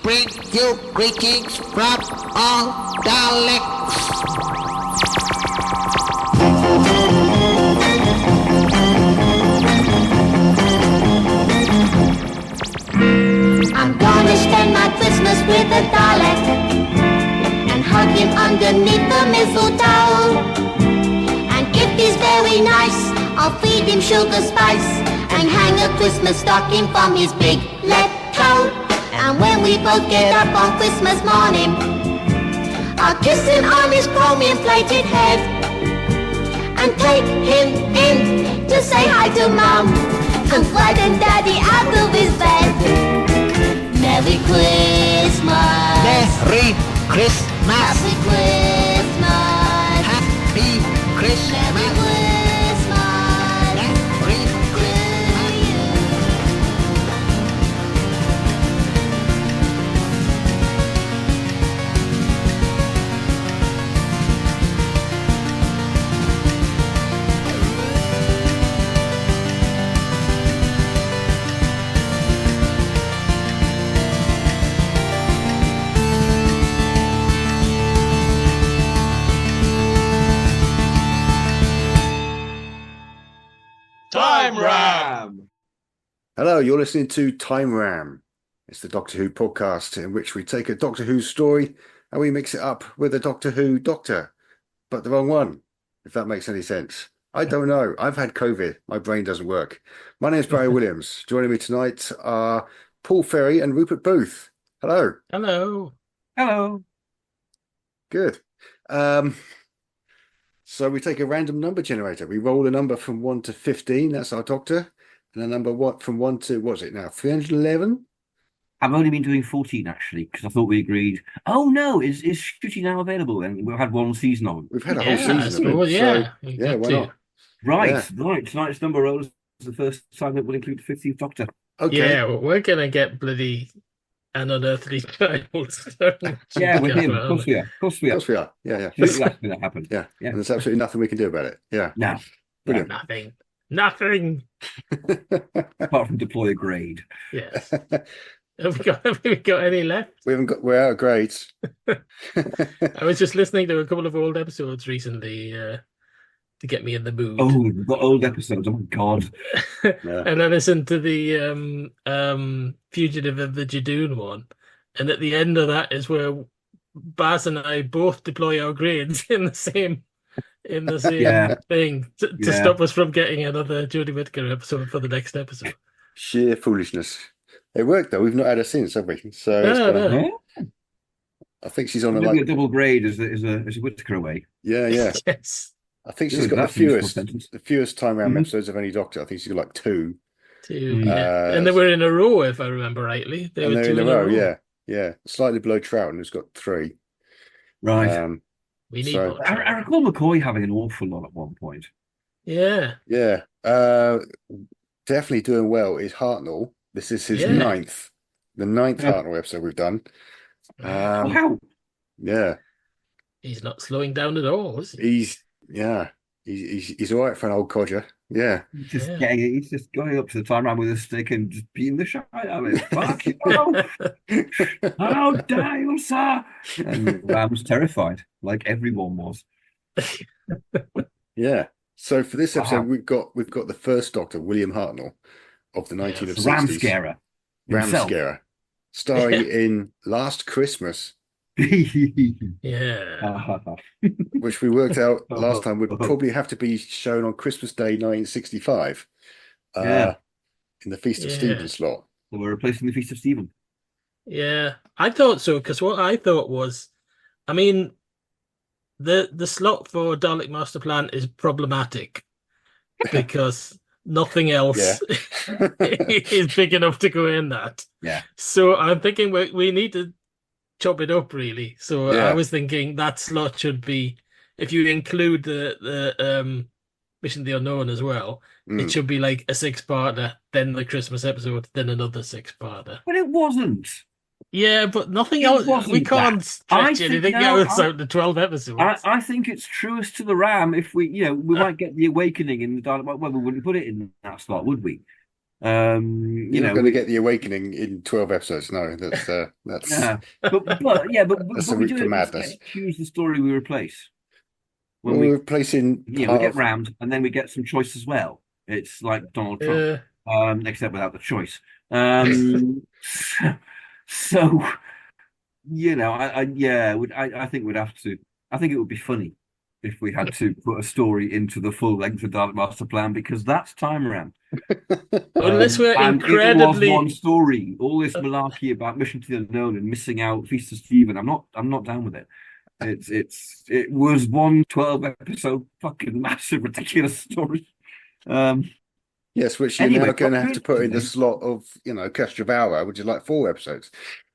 bring you greetings from all Daleks. I'm gonna spend my Christmas with a Dalek and hug him underneath the mistletoe. And if he's very nice, I'll feed him sugar spice and hang a Christmas stocking from his big left toe. And when we both get up on Christmas morning, I'll kiss him on his chromium-plated head and take him in to say hi to Mum and frighten Daddy out of his bed. Merry Christmas. Merry Christmas. Happy Christmas. Happy Christmas. Merry Christmas. Merry Time Ram! Hello, you're listening to Time Ram. It's the Doctor Who podcast in which we take a Doctor Who story and we mix it up with a Doctor Who doctor, but the wrong one, if that makes any sense. I don't know. I've had COVID. My brain doesn't work. My name is Barry Williams. Joining me tonight are Paul Ferry and Rupert Booth. Hello. Hello. Hello. Good. So we take a random number generator. We roll a number from 1 to 15. That's our doctor. And a number from 1 to, what's it now, 311? I've only been doing 14, actually, because I thought we agreed. Oh, no, is Shooty now available? And we've had one season of it. We've had a whole season of it. Yeah, So, yeah, why not? Right. Tonight's number roll is the first time that will include the 15th Doctor. Okay. Yeah, well, we're going to get bloody an unearthly child. Yeah, with him. Of course we are. Of course we are. Yeah. That's going to happen. Yeah. And there's absolutely nothing we can do about it. Yeah. No. Brilliant. Nothing. Apart from deploy a grade. Yes. Have we got any left? We're out of grades. I was just listening to a couple of old episodes recently to get me in the mood. Oh, the old episodes. Oh, my God. Yeah. And I listened to the Fugitive of the Jadoon one. And at the end of that is where Baz and I both deploy our grades in the same thing to stop us from getting another Jodie Whittaker episode for the next episode. Sheer foolishness. It worked though. We've not had her since, have we? So No. I think she's on a double grade as a Whittaker away. Yeah. Yes. I think she's got the fewest time round episodes of any Doctor. I think she's got like 2. Yeah. And they were in a row, if I remember rightly. They were 2 in a row. Yeah. Slightly below Troughton, who's got 3. Right. We need more. I recall McCoy having an awful lot at one point. Yeah. Yeah. Definitely doing well is Hartnell. This is his ninth Hartnell episode we've done. Wow. Yeah. He's not slowing down at all, is he? He's all right for an old codger. Yeah. He's just going up to the time round with a stick and just beating the shit out of it. Fuck you! How dare you, sir? And Ram's terrified, like everyone was. Yeah. So for this episode, we've got the first Doctor, William Hartnell, of the 1960s. Ram Scarer, starring in Last Christmas. Yeah. Which we worked out last time would probably have to be shown on Christmas Day 1965. In the Feast of Stephen slot. So we're replacing the Feast of Stephen. Yeah, I thought so, because what I thought was, I mean, the slot for Dalek Master Plan is problematic because nothing else is big enough to go in that. Yeah. So I'm thinking we need to chop it up, really. So I was thinking that slot should be, if you include the Mission of the Unknown as well, it should be like a 6-parter, then the Christmas episode, then another 6-parter. But it wasn't. Yeah, but nothing else. We can't stretch anything else out to 12 episodes. I think it's truest to the Ram if we might get the Awakening in the Dalek. Well, we wouldn't put it in that slot, would we? You're not going to get the awakening in 12 episodes. No, that's yeah, but that's a we route do to it. We madness. choose the story we replace when Well, we're replacing we part get of. round, and then we get some choice as well. It's like Donald Trump, Uh, except without the choice. Um, so I think we'd have to. I think it would be funny if we had to put a story into the full length of Dalek Master Plan because that's time around. unless we're And it was incredibly one story. All this malarkey about Mission to the Unknown and missing out Feast of Stephen. I'm not down with it. It was one 12 episode fucking massive ridiculous story. Yes, which you're Anyway, now going to have good to put in the today. slot of Castrovalva, which is like 4 episodes.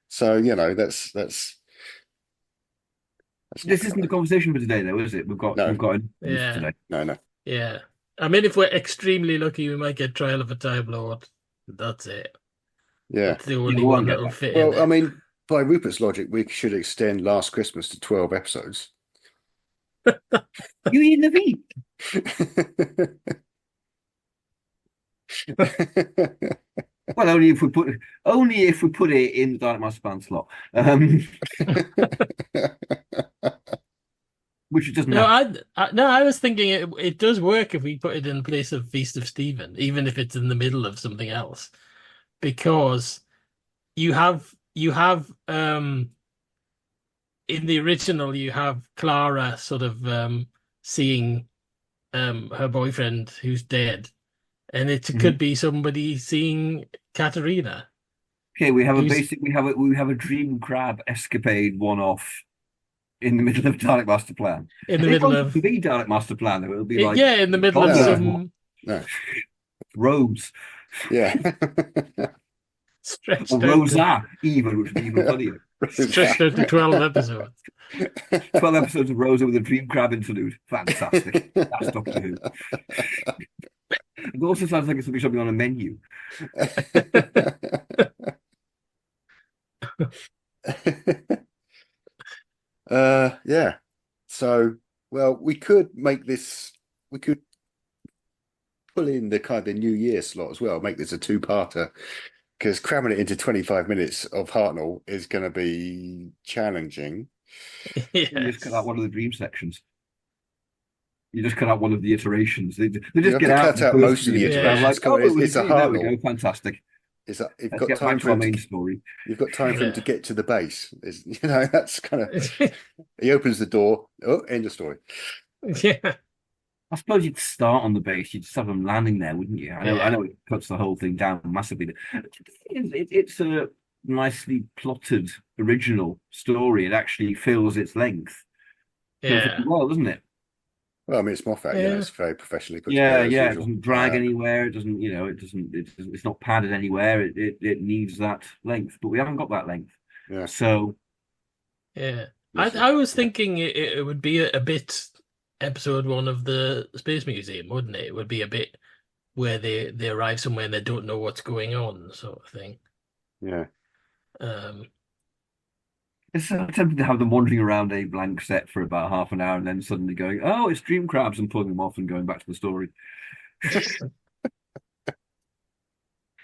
So that's not This isn't the conversation for today, though, is it? We've got no, news yeah, today. no. yeah. I mean, if we're extremely lucky, we might get Trial of a Time Lord. That's it. Yeah. That's the Yeah, only we won't one get that'll that. fit in Well, I there. mean, by Rupert's logic, we should extend Last Christmas to 12 episodes. You eating the meat? Well, only if we put it in the Dalek Master Plan slot. Which it doesn't No, have. I was thinking it does work if we put it in place of Feast of Stephen, even if it's in the middle of something else, because you have in the original you have Clara sort of seeing her boyfriend who's dead, and it Mhm. could be somebody seeing Katerina. Okay, we have Who's we have a dream crab escapade one off in the middle of Dalek Master Plan. in the It middle won't of even be Dalek Master Plan, though. It'll be like yeah, in the middle God of knows No, what. some no. Rose Yeah. or stretched out to Rosa, even, which would be even funnier. stretched out to 12 episodes. 12 episodes of Rosa with a dream crab interlude. Fantastic. That's Doctor Who. It also sounds like it's going to be something on a menu. Yeah. So, well, we could make this. We could pull in the kind of the New Year slot as well. Make this a two-parter because cramming it into 25 minutes of Hartnell is going to be challenging. You just cut out Yes. one of the dream sections. You just cut out one of the iterations. They You just have get to out cut the out first most of three the and Yeah. iterations. like, Come on, oh, it was it's a there we go, Hartnell. fantastic. You've Let's got get time back for to our him to. main story. You've got time for him to Yeah. get to the base. That's kind of. He opens the door. Oh, end of story. Yeah. I suppose you'd start on the base. You'd just have them landing there, wouldn't you? I Yeah. know it cuts the whole thing down massively. It's a nicely plotted original story. It actually fills its length perfectly Yeah. well, doesn't it? Well, I mean, it's Moffat. Yeah. It's very professionally put Yeah, together as yeah. It usual. doesn't drag anywhere. It doesn't, it's not padded anywhere. It needs that length, but we haven't got that length. Yeah. So Yeah. This is, I was yeah. thinking it would be a bit episode 1 of the Space Museum, wouldn't it? It would be a bit where they arrive somewhere and they don't know what's going on, sort of thing. Yeah. Um, it's so tempting to have them wandering around a blank set for about half an hour and then suddenly going, oh, it's dream crabs and pulling them off and going back to the story.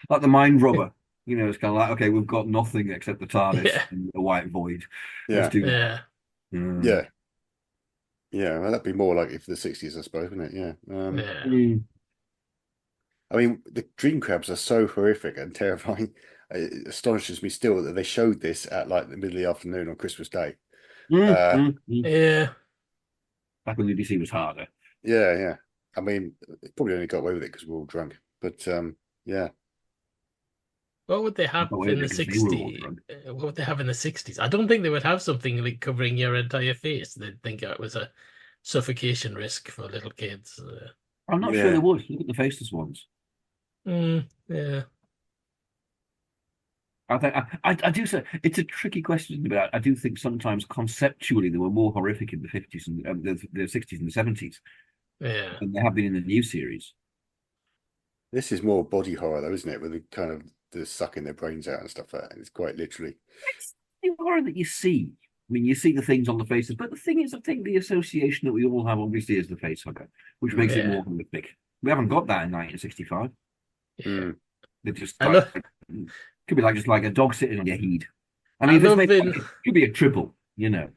Like the mind rubber. It's kind of like, okay, we've got nothing except the TARDIS Yeah. and a white void. Yeah. Let's do that. yeah. Yeah. Yeah. Well, that'd be more like for the 60s, I suppose, wouldn't it? Yeah. Yeah. Mm. I mean, the dream crabs are so horrific and terrifying. It astonishes me still that they showed this at like the middle of the afternoon on Christmas Day. Mm. Yeah. Back when the BBC was harder. Yeah, yeah. I mean, they probably only got away with it because we're all drunk. But yeah. What would they have Got away in with the it 'cause they were all 60s? drunk. What would they have in the 60s? I don't think they would have something like covering your entire face. They'd think it was a suffocation risk for little kids. I'm not Yeah. sure they would. Look at the faceless ones. Yeah. I think I do say it's a tricky question, but I do think sometimes conceptually they were more horrific in the 50s and the 60s and the 70s Yeah. than they have been in the new series. This is more body horror, though, isn't it? With the kind of the sucking their brains out and stuff like that. It's quite literally. It's the horror that you see. I mean, you see the things on the faces, but the thing is, I think the association that we all have obviously is the face hugger, which makes it Yeah. more horrific. We haven't got that in 1965. Yeah. Mm. They're just I like, love, could be like just like a dog sitting on your head. I I mean, if it's love made, in, it could be a triple, you know.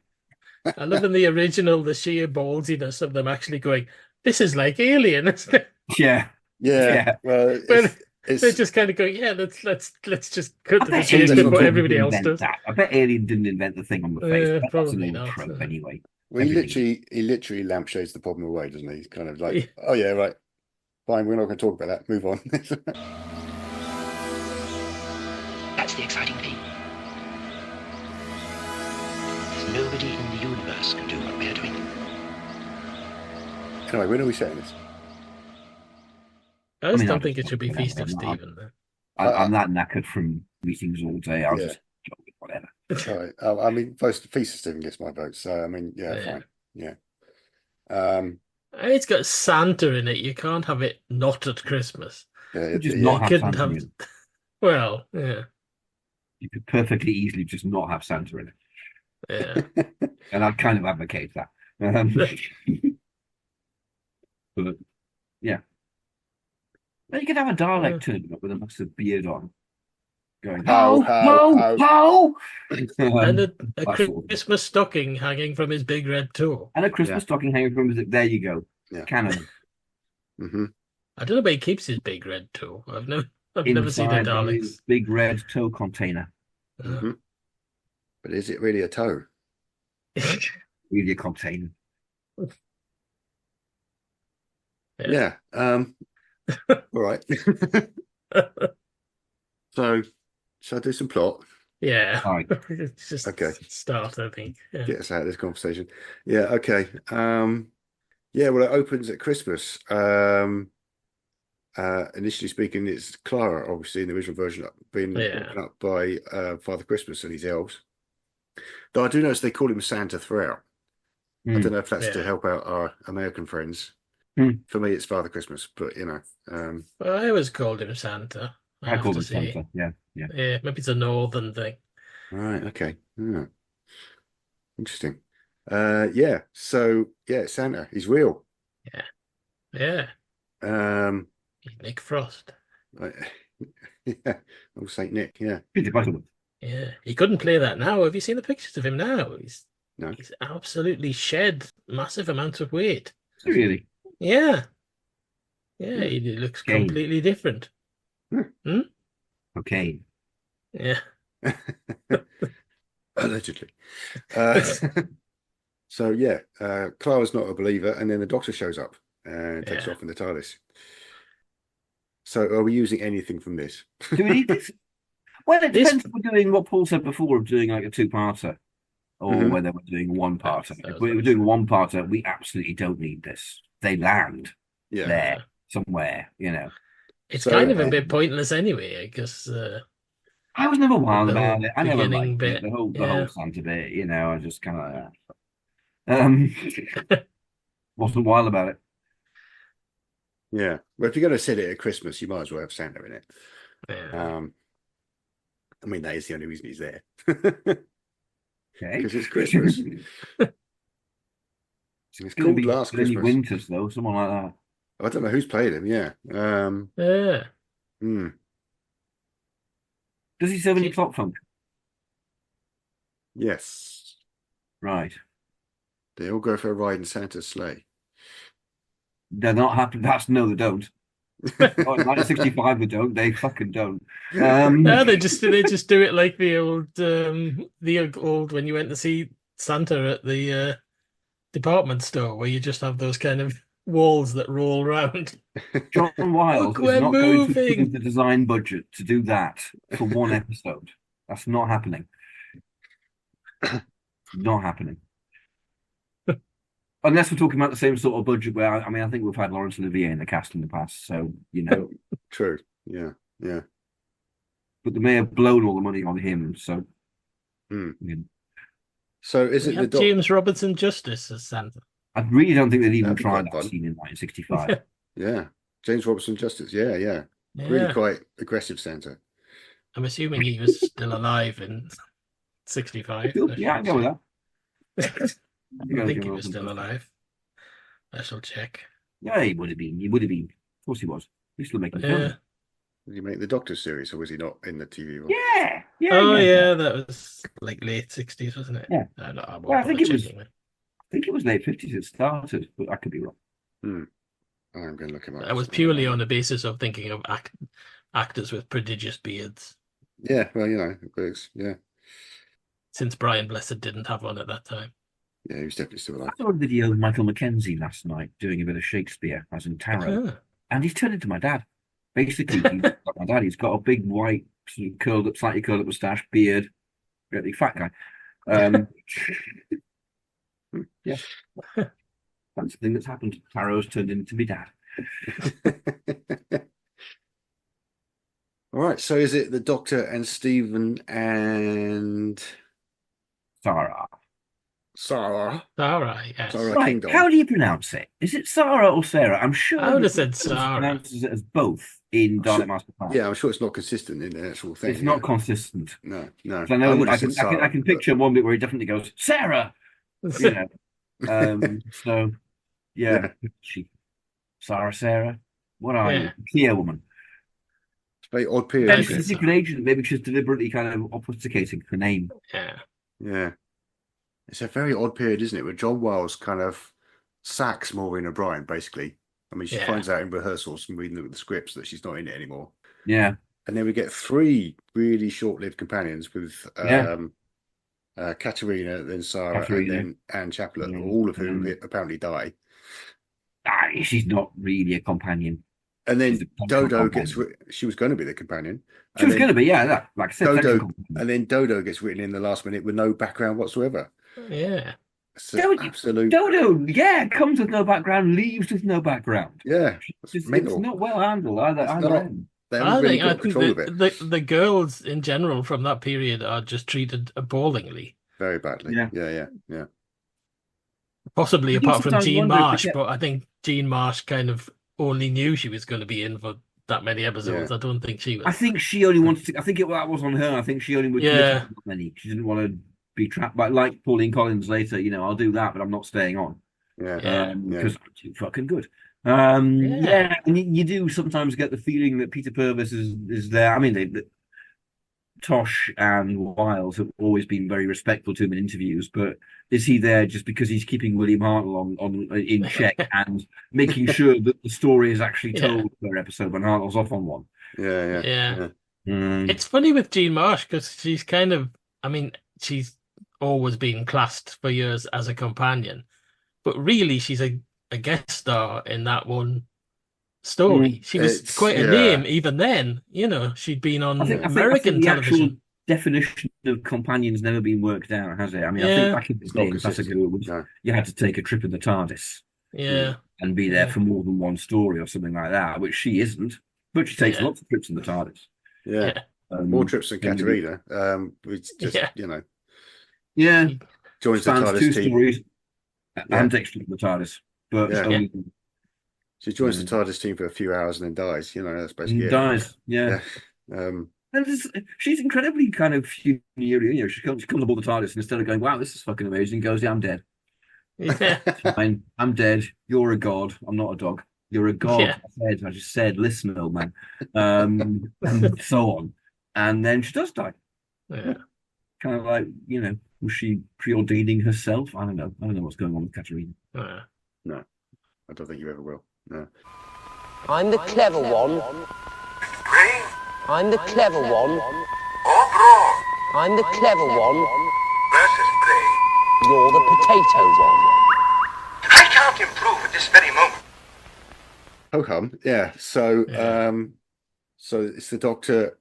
I love in the original the sheer ballsiness of them actually going, "This is like Alien," isn't it? Yeah, Yeah. yeah. Well, But they're it's just kind of going, "Yeah, let's just cut I to the bet chase Alien with that's what what everybody didn't else invent does." that. I bet Alien didn't invent the thing on the face. I bet that's an Probably old not. trope anyway. well, he Everything. literally lampshades the problem away, doesn't he? He's kind of like, Yeah. oh yeah, right, fine, we're not going to talk about that. Move on. That's the exciting thing. There's nobody in the universe can do what we're doing. Anyway, when are we setting this? I just mean, I'll don't think it just should be whatever. Feast of Stephen. Though. I'm that knackered from meetings all day. I'll Yeah. just go with whatever. All right. I mean, Feast of Stephen gets my vote, so I mean, yeah, Yeah. fine. Yeah. Um, It's got Santa in it. You can't have it not at Christmas. yeah, Just yeah. not You have couldn't Santa have. in it. Well, yeah, You could perfectly easily just not have Santa in it. yeah. And I kind of advocate that. But yeah. Well, you could have a Dalek turning up with a massive beard on. Going, How, how? And a that sort of- Christmas stocking hanging from his big red toe. And a Christmas stocking hanging from his. There you go. Yeah. Canon. Mm-hmm. I don't know where he keeps his big red toe. I've never seen a Inside Dalek. his big red toe container. Mm-hmm. But is it really a toe? Really a container. Yeah. All right. So, shall I do some plot? Yeah. All right. It's just Okay. start, I think. Yeah. Get us out of this conversation. Yeah. Okay. Yeah. Well, it opens at Christmas. Initially speaking, it's Clara, obviously, in the original version, being woken up by Father Christmas and his elves. Though I do notice they call him Santa throughout. I don't know if that's to help out our American friends. For me, it's Father Christmas, but you know. Well, I always called him Santa. I called him Santa. Yeah. Yeah, maybe it's a northern thing. Right. Okay. Yeah. Interesting. Yeah. So yeah, Santa. He's real. Yeah. He's Nick Frost. Right. Yeah. Oh, Saint Nick. Yeah. Peter Butterworth. Yeah. He couldn't play that now. Have you seen the pictures of him now? He's absolutely shed massive amounts of weight. Really? Yeah. Yeah, he looks completely different. Okay. Yeah. Allegedly. So yeah, Clara's not a believer, and then the Doctor shows up and takes off in the TARDIS. So are we using anything from this? Do we need this? Well, it depends if we're doing what Paul said before of doing like a two-parter, or whether we're doing a one-parter. If we're doing a one-parter, we absolutely don't need this. They land there somewhere, you know. It's kind of a bit pointless anyway, because I was never wild about it. I never liked bit, the whole Santa bit, you know. I just kind of wasn't wild about it. Yeah. Well, if you're going to set it at Christmas, you might as well have Santa in it. Yeah. I mean, that is the only reason he's there. Okay. Because it's Christmas. It's called Last Christmas. Winters, though, someone like that. I don't know who's played him. Yeah. Does he serve any clock funk? Yes. Right. They all go for a ride in Santa's sleigh. They're not happy. No, they don't. 1965, they don't. They fucking don't. No, they just do it like the old when you went to see Santa at the department store, where you just have those kind of walls that roll around. John Wilde is not going to use the design budget to do that for one episode. That's not happening. Not happening. Unless we're talking about the same sort of budget where, I mean, I think we've had Laurence Olivier in the cast in the past, so, you know. True. Yeah. But they may have blown all the money on him, so. You know. So is it the James Robertson Justice as Santa? I really don't think they'd even tried that scene in 1965. Yeah. James Robertson Justice. Yeah. Really quite aggressive Santa. I'm assuming he was still alive in 65. Yeah, I go with that. I think he was still alive. I shall check. Yeah, he would have been. Of course he was. He's still making films. Did he make the Doctor series, or was he not in the TV one? Yeah. Oh yeah, that was like late 60s, wasn't it? Yeah. I Well, I think it was. I think it was late 50s it started, but I could be wrong. I'm going to look him up. That was purely on the basis of thinking of actors with prodigious beards. Yeah, well, it works. Yeah. Since Brian Blessed didn't have one at that time. Yeah, he was definitely still alive. I saw a video of Michael Mackenzie last night doing a bit of Shakespeare, as in tarot, and he's turned into my dad. Basically, he's like my dad. He's got a big white, slightly curled up moustache, beard, really fat guy. Yeah, that's the thing that's happened. Tarot's turned into my dad. All right, so is it the Doctor and Stephen and Sarah? Sarah, yes. Sarah Right, Kingdom. how do you pronounce it? Is it Sarah or Sarah? I'm sure I would have said Sarah. Pronounces it as both in Dalek Master Plan. Yeah, I'm sure it's not consistent in the actual thing. It's not consistent. No. I know. I can picture one bit where he definitely goes Sarah. So yeah. Sarah. What are you? Clear woman. It's a very odd period. She's a secret agent. Maybe she's deliberately kind of obfuscating her name. Yeah. It's a very odd period, isn't it? Where John Wiles kind of sacks Maureen O'Brien, basically. I mean, she finds out in rehearsals from reading the scripts that she's not in it anymore. Yeah. And then we get 3 really short-lived companions with Katerina, then Sarah, and then Anne Chaplet, all of whom apparently die. She's not really a companion. And then Dodo she was going to be the companion. She was going to be, like I said. And then Dodo gets written in the last minute with no background whatsoever. Yeah. Absolute. Dodo, comes with no background, leaves with no background. Yeah. It's not well handled either. I think the girls in general from that period are just treated appallingly. Very badly. Yeah. Possibly apart from Jean Marsh, but I think Jean Marsh kind of only knew she was going to be in for that many episodes. I don't think she was. I think she only wanted to. I think that was on her. I think she only would commit to many. She didn't want to be trapped. But like Pauline Collins later, I'll do that, but I'm not staying on. Because I'm too fucking good. And you do sometimes get the feeling that Peter Purvis is there. I mean, Tosh and Wiles have always been very respectful to him in interviews, but is he there just because he's keeping William Hartnell in check and making sure that the story is actually told per episode when Hartnell's off on one? Yeah. It's funny with Jean Marsh because she's kind of, she's always been classed for years as a companion, but really she's a guest star in that one story. She was quite a name even then. She'd been on American television. The definition of companion's never been worked out, has it? I think back in the day, you had to take a trip in the TARDIS, and be there for more than one story or something like that, which she isn't. But she takes lots of trips in the TARDIS. Yeah, more trips than Katerina. It's just joins the TARDIS 2 team. stories and takes trips in the TARDIS, but she joins the TARDIS team for a few hours and then dies. That's basically it. Dies, and she's incredibly kind of funereal. She comes aboard the TARDIS and instead of going, "Wow, this is fucking amazing," goes, "Yeah, I'm dead. Fine, I'm dead. You're a god. I'm not a dog. You're a god." I just said, "Listen, old man," and so on. And then she does die. Yeah. Kind of like, was she preordaining herself? I don't know what's going on with Katerina. No, I don't think you ever will. No. I'm the clever one. Brain. I'm the clever one. Or brawn. I'm the clever one. Versus brain. You're the potato one. I can't improve at this very moment. Ho-hum, yeah. So, so it's the Doctor,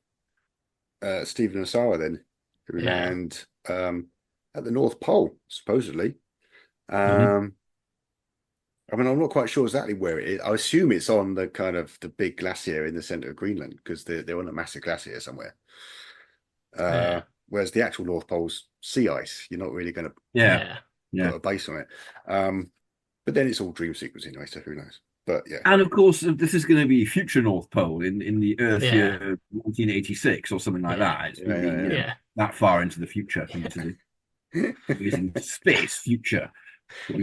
Stephen and Sarah then, who land at the North Pole, supposedly. I'm not quite sure exactly where it is. I assume it's on the kind of the big glacier in the center of Greenland because they're on a massive glacier somewhere. Whereas the actual North Pole's sea ice, you're not really going to put a base on it. But then it's all dream sequence anyway, so who knows? But and of course, this is going to be future North Pole in the Earth year 1986 or something like that. It's going to be that far into the future, into the space future.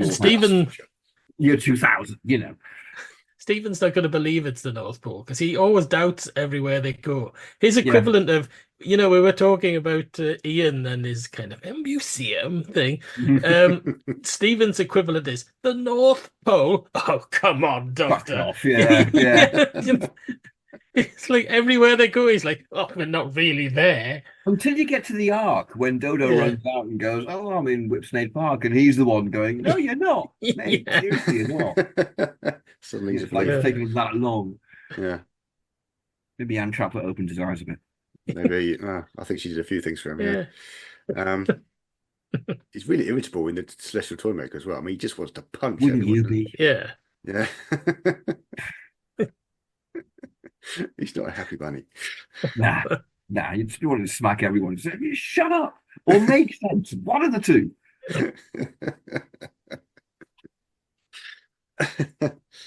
Stephen. Year 2000, Stephen's not going to believe it's the North Pole because he always doubts everywhere they go. His equivalent of, we were talking about Ian and his kind of museum thing. Stephen's equivalent is the North Pole. Oh, come on, Doctor. Fuck off. Yeah. It's like everywhere they go, he's like, oh, we're not really there. Until you get to the Ark, when Dodo runs out and goes, oh, I'm in Whipsnade Park, and he's the one going, no, you're not. Mate, seriously, you're not. Suddenly he's It's like it's taken that long. Yeah. Maybe Anne Trapper opened his eyes a bit. Maybe. I think she did a few things for him. Yeah. He's really irritable in the Celestial Toymaker as well. I mean, he just wants to punch Wouldn't everyone. you be? Yeah. Yeah. He's not a happy bunny. Nah, you just want to smack everyone and say, shut up, or make sense. One of the two.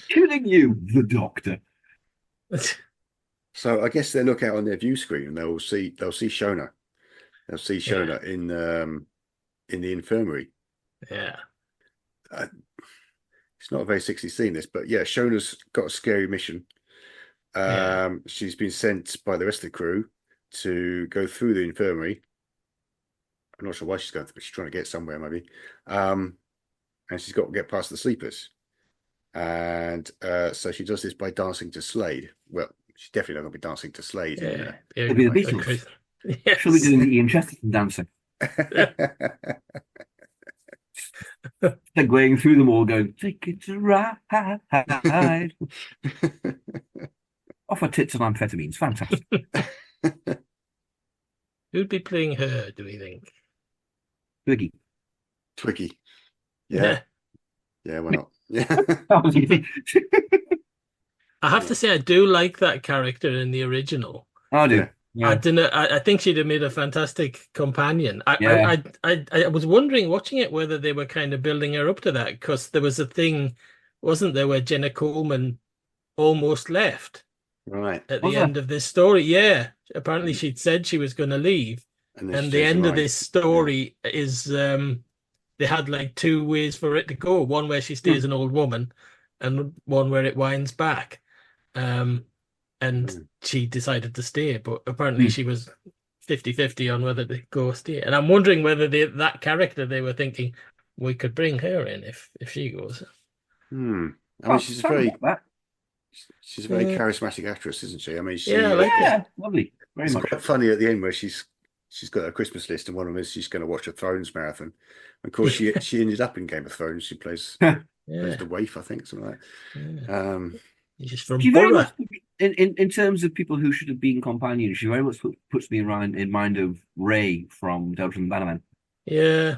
Killing you, the Doctor. So I guess they look out on their view screen and they'll see Shona. They'll see Shona in the infirmary. Yeah. It's not a very 60s scene, this, but yeah, Shona's got a scary mission. She's been sent by the rest of the crew to go through the infirmary. I'm not sure why she's going through, but she's trying to get somewhere, maybe. And she's got to get past the sleepers. And so she does this by dancing to Slade. Well, she's definitely not going to be dancing to Slade. It'll be the Beatles. Yes. She'll be doing the Ian Chesterton dancing. They're going through them all, going, take it to ride. Offer tits and amphetamines. Fantastic. Who'd be playing her, do we think? Twiggy. Yeah. Yeah, why not? Yeah. I have to say, I do like that character in the original. I do. Yeah. I think she'd have made a fantastic companion. I was wondering, watching it, whether they were kind of building her up to that, because there was a thing, wasn't there, where Jenna Coleman almost left Right. at the end of this story. Yeah. Apparently she'd said she was going to leave. And the end of this story is they had like two ways for it to go. One where she stays an old woman and one where it winds back. And she decided to stay, but apparently she was 50-50 on whether to go or stay. And I'm wondering whether that character, they were thinking, we could bring her in if she goes. I mean, she's a very charismatic actress, isn't she? I mean, lovely. Very it's much. quite funny at the end where she's got a Christmas list, and one of them is she's going to watch a Thrones marathon. Of course, she ended up in Game of Thrones. She plays the waif, I think, something like that. She's from Borough. In terms of people who should have been companions, she very much puts me around in mind of Ray from Delta and Bannerman. Yeah.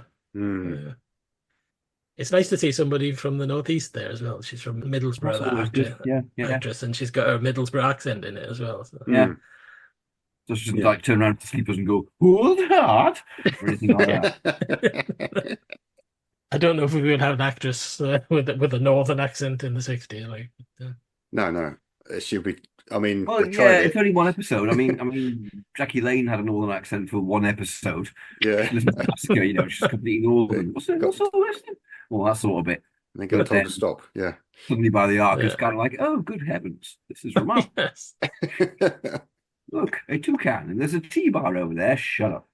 It's nice to see somebody from the Northeast there as well. She's from Middlesbrough, actress, and she's got her Middlesbrough accent in it as well. So. Yeah. So she doesn't like turn around to sleepers and go, hold heart, or anything like that. I don't know if we would have an actress with a northern accent in the 60s. No. She'll be. I mean, well, it's only one episode. I mean, Jackie Lane had a northern accent for one episode. Yeah, she's completely northern. What's all this? Well, that sort of bit. And then got told to stop. Yeah. Suddenly, by the Ark, it's kind of like, oh, good heavens, this is remarkable. Look, a toucan, and there's a tea bar over there. Shut up.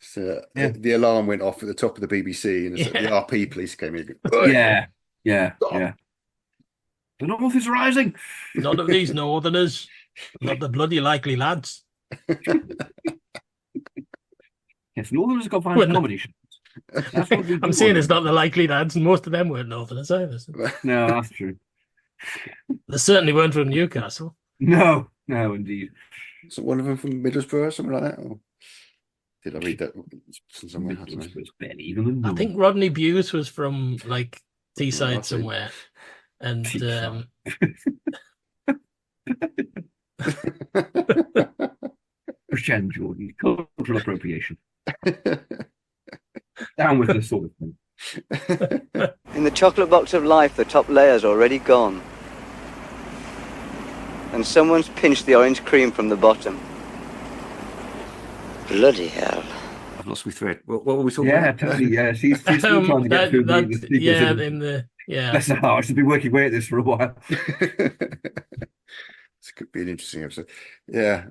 So the alarm went off at the top of the BBC, and the RP police came in. Yeah. The North is rising. None of these Northerners, not the bloody likely lads. Yes, Northerners got fine comedy shows. That's what I'm saying it's not the likely lads, and most of them weren't Northerners either. So. No, that's true. They certainly weren't from Newcastle. No, indeed. So one of them from Middlesbrough or something like that? Or did I read that somewhere? I don't know. I think Rodney Bewes was from like Teesside somewhere. And Christian Jordan, cultural appropriation. Down with this sort of thing. In the chocolate box of life, the top layer's already gone. And someone's pinched the orange cream from the bottom. Bloody hell. I've lost my thread. What were we talking about? Totally, yeah. She's still trying to get through the Yeah. Bless her heart. She's been working away at this for a while. This could be an interesting episode. Yeah.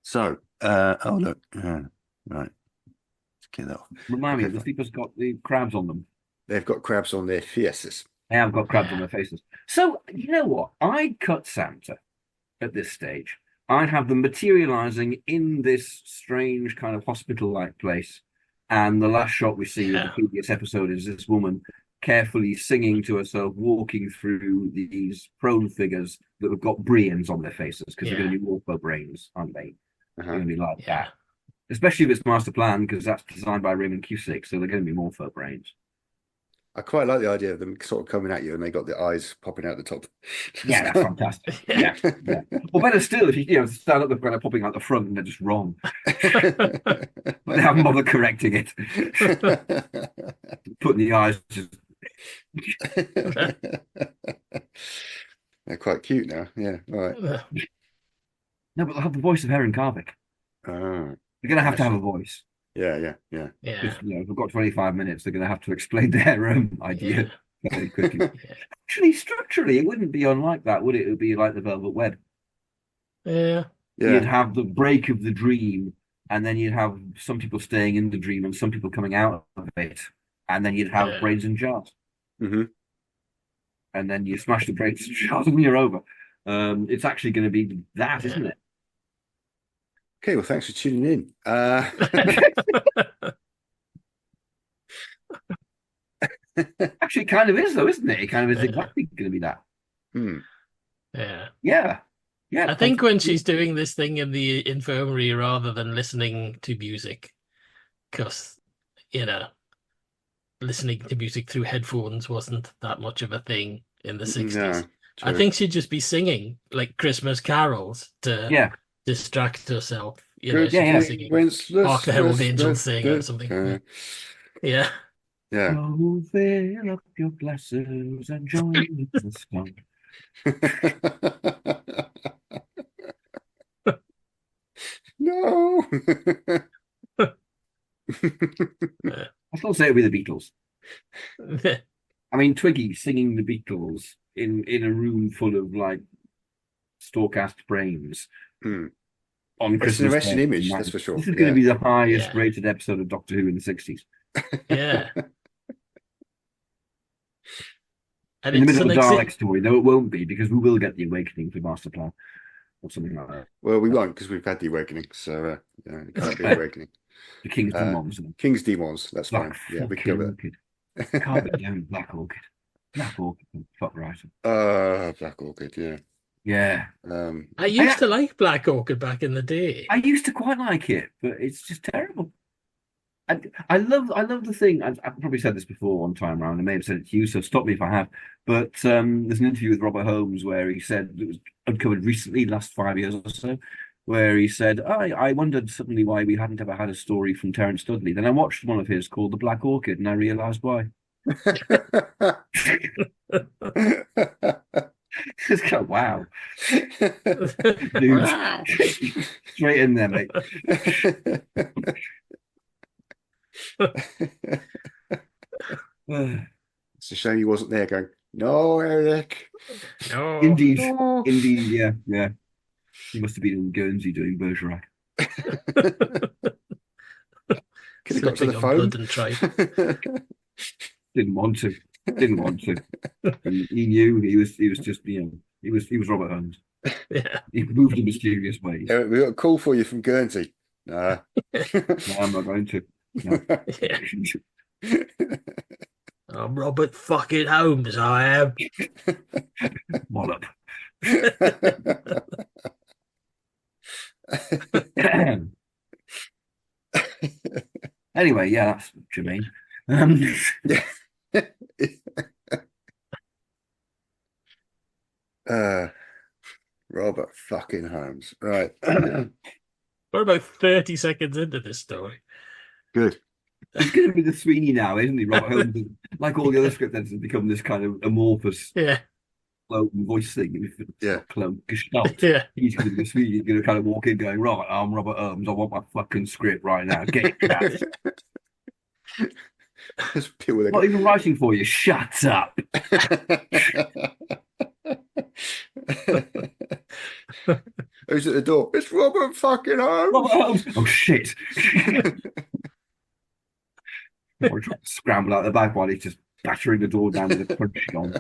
So, oh look, right. Let's get that off. Remind me, Okay, the sleepers got the crabs on them. they've got crabs on their faces. They have got crabs on their faces. So, you know what? I'd cut Santa at this stage. I'd have them materializing in this strange kind of hospital-like place. And the last shot we see of the previous episode is this woman carefully singing to herself, walking through these prone figures that have got brains on their faces, because they're going to be morpho brains, aren't they? They're going to be like that. Especially if it's Master Plan, because that's designed by Raymond Cusick, so they're going to be morpho brains. I quite like the idea of them sort of coming at you and they got their eyes popping out the top. Yeah, that's fantastic. Yeah. Well, better still, if you stand up, they're kind of popping out the front and they're just wrong. But they haven't bothered correcting it. Putting the eyes just... They're quite cute now. Yeah, all right. No, but they'll have the voice of Heron Carvick. They're going to have a voice. Yeah. If we've got 25 minutes, they're going to have to explain their idea very quickly. Actually, structurally, it wouldn't be unlike that, would it? It would be like the Velvet Web. Yeah. You'd have the break of the dream, and then you'd have some people staying in the dream and some people coming out of it, and then you'd have brains in jars. Mm-hmm. And then you smash the brains in jars and you're over. It's actually going to be that, isn't it? Okay, well, thanks for tuning in. Actually, it kind of is, though, isn't it? It kind of is exactly going to be that. Yeah. I think when she's doing this thing in the infirmary rather than listening to music, because, listening to music through headphones wasn't that much of a thing in the 60s. No, I think she'd just be singing like Christmas carols to distract herself. Singing Hark the Herald Angels Sing or something. Yeah. So fill up your glasses and join the song. No. I still say it'll be the Beatles. I mean, Twiggy singing the Beatles in a room full of like Storecast brains on Christmas. It's an arresting image, that's for sure. This is going to be the highest rated episode of Doctor Who in the 60s. Yeah. And in the middle of the Dalek story, though it won't be, because we will get the awakening for Master Plan or something like that. Well, we won't, because we've had the awakening, so it can't be awakening. The King's Demons. King's Demons, that's fine. Yeah, we can go with that. Can't be down Black Orchid. Black Orchid, fuck right. Black Orchid, yeah. Yeah. I used to like Black Orchid back in the day. I used to quite like it, but it's just terrible. I love the thing. I've probably said this before one time around. I may have said it to you, so stop me if I have. But there's an interview with Robert Holmes where he said, it was uncovered recently, last 5 years or so, where he said, I wondered suddenly why we hadn't ever had a story from Terence Dudley. Then I watched one of his called The Black Orchid, and I realised why. It's kind of, wow. Dude, wow. Straight in there, mate. It's a shame he wasn't there going, no, Eric. No. Indeed. Yeah. He must have been in Guernsey doing Bergerac. Could have got to the phone. Didn't want to. He knew he was just, he was Robert Holmes. Yeah. He moved in mysterious ways. Eric, we got a call for you from Guernsey. Nah. No, I'm not going to. No. Yeah. I'm Robert fucking Holmes, I am. Wallop. Anyway, yeah, that's Germane. Robert fucking Holmes. Right. We're about 30 seconds into this story. Good. He's going to be the Sweeney now, isn't he? Robert Holmes, like all the other script editors, has become this kind of amorphous clone voice thing. Clone gestalt. Yeah. He's going to be the Sweeney. He's going to kind of walk in going, right, I'm Robert Holmes. I want my fucking script right now. Get it. Just deal with Not it. even writing for you. Shut up. Who's at the door? It's Robert fucking Holmes. Robert Holmes. Oh, shit. Or trying to scramble out the back while he's just battering the door down with a punch on.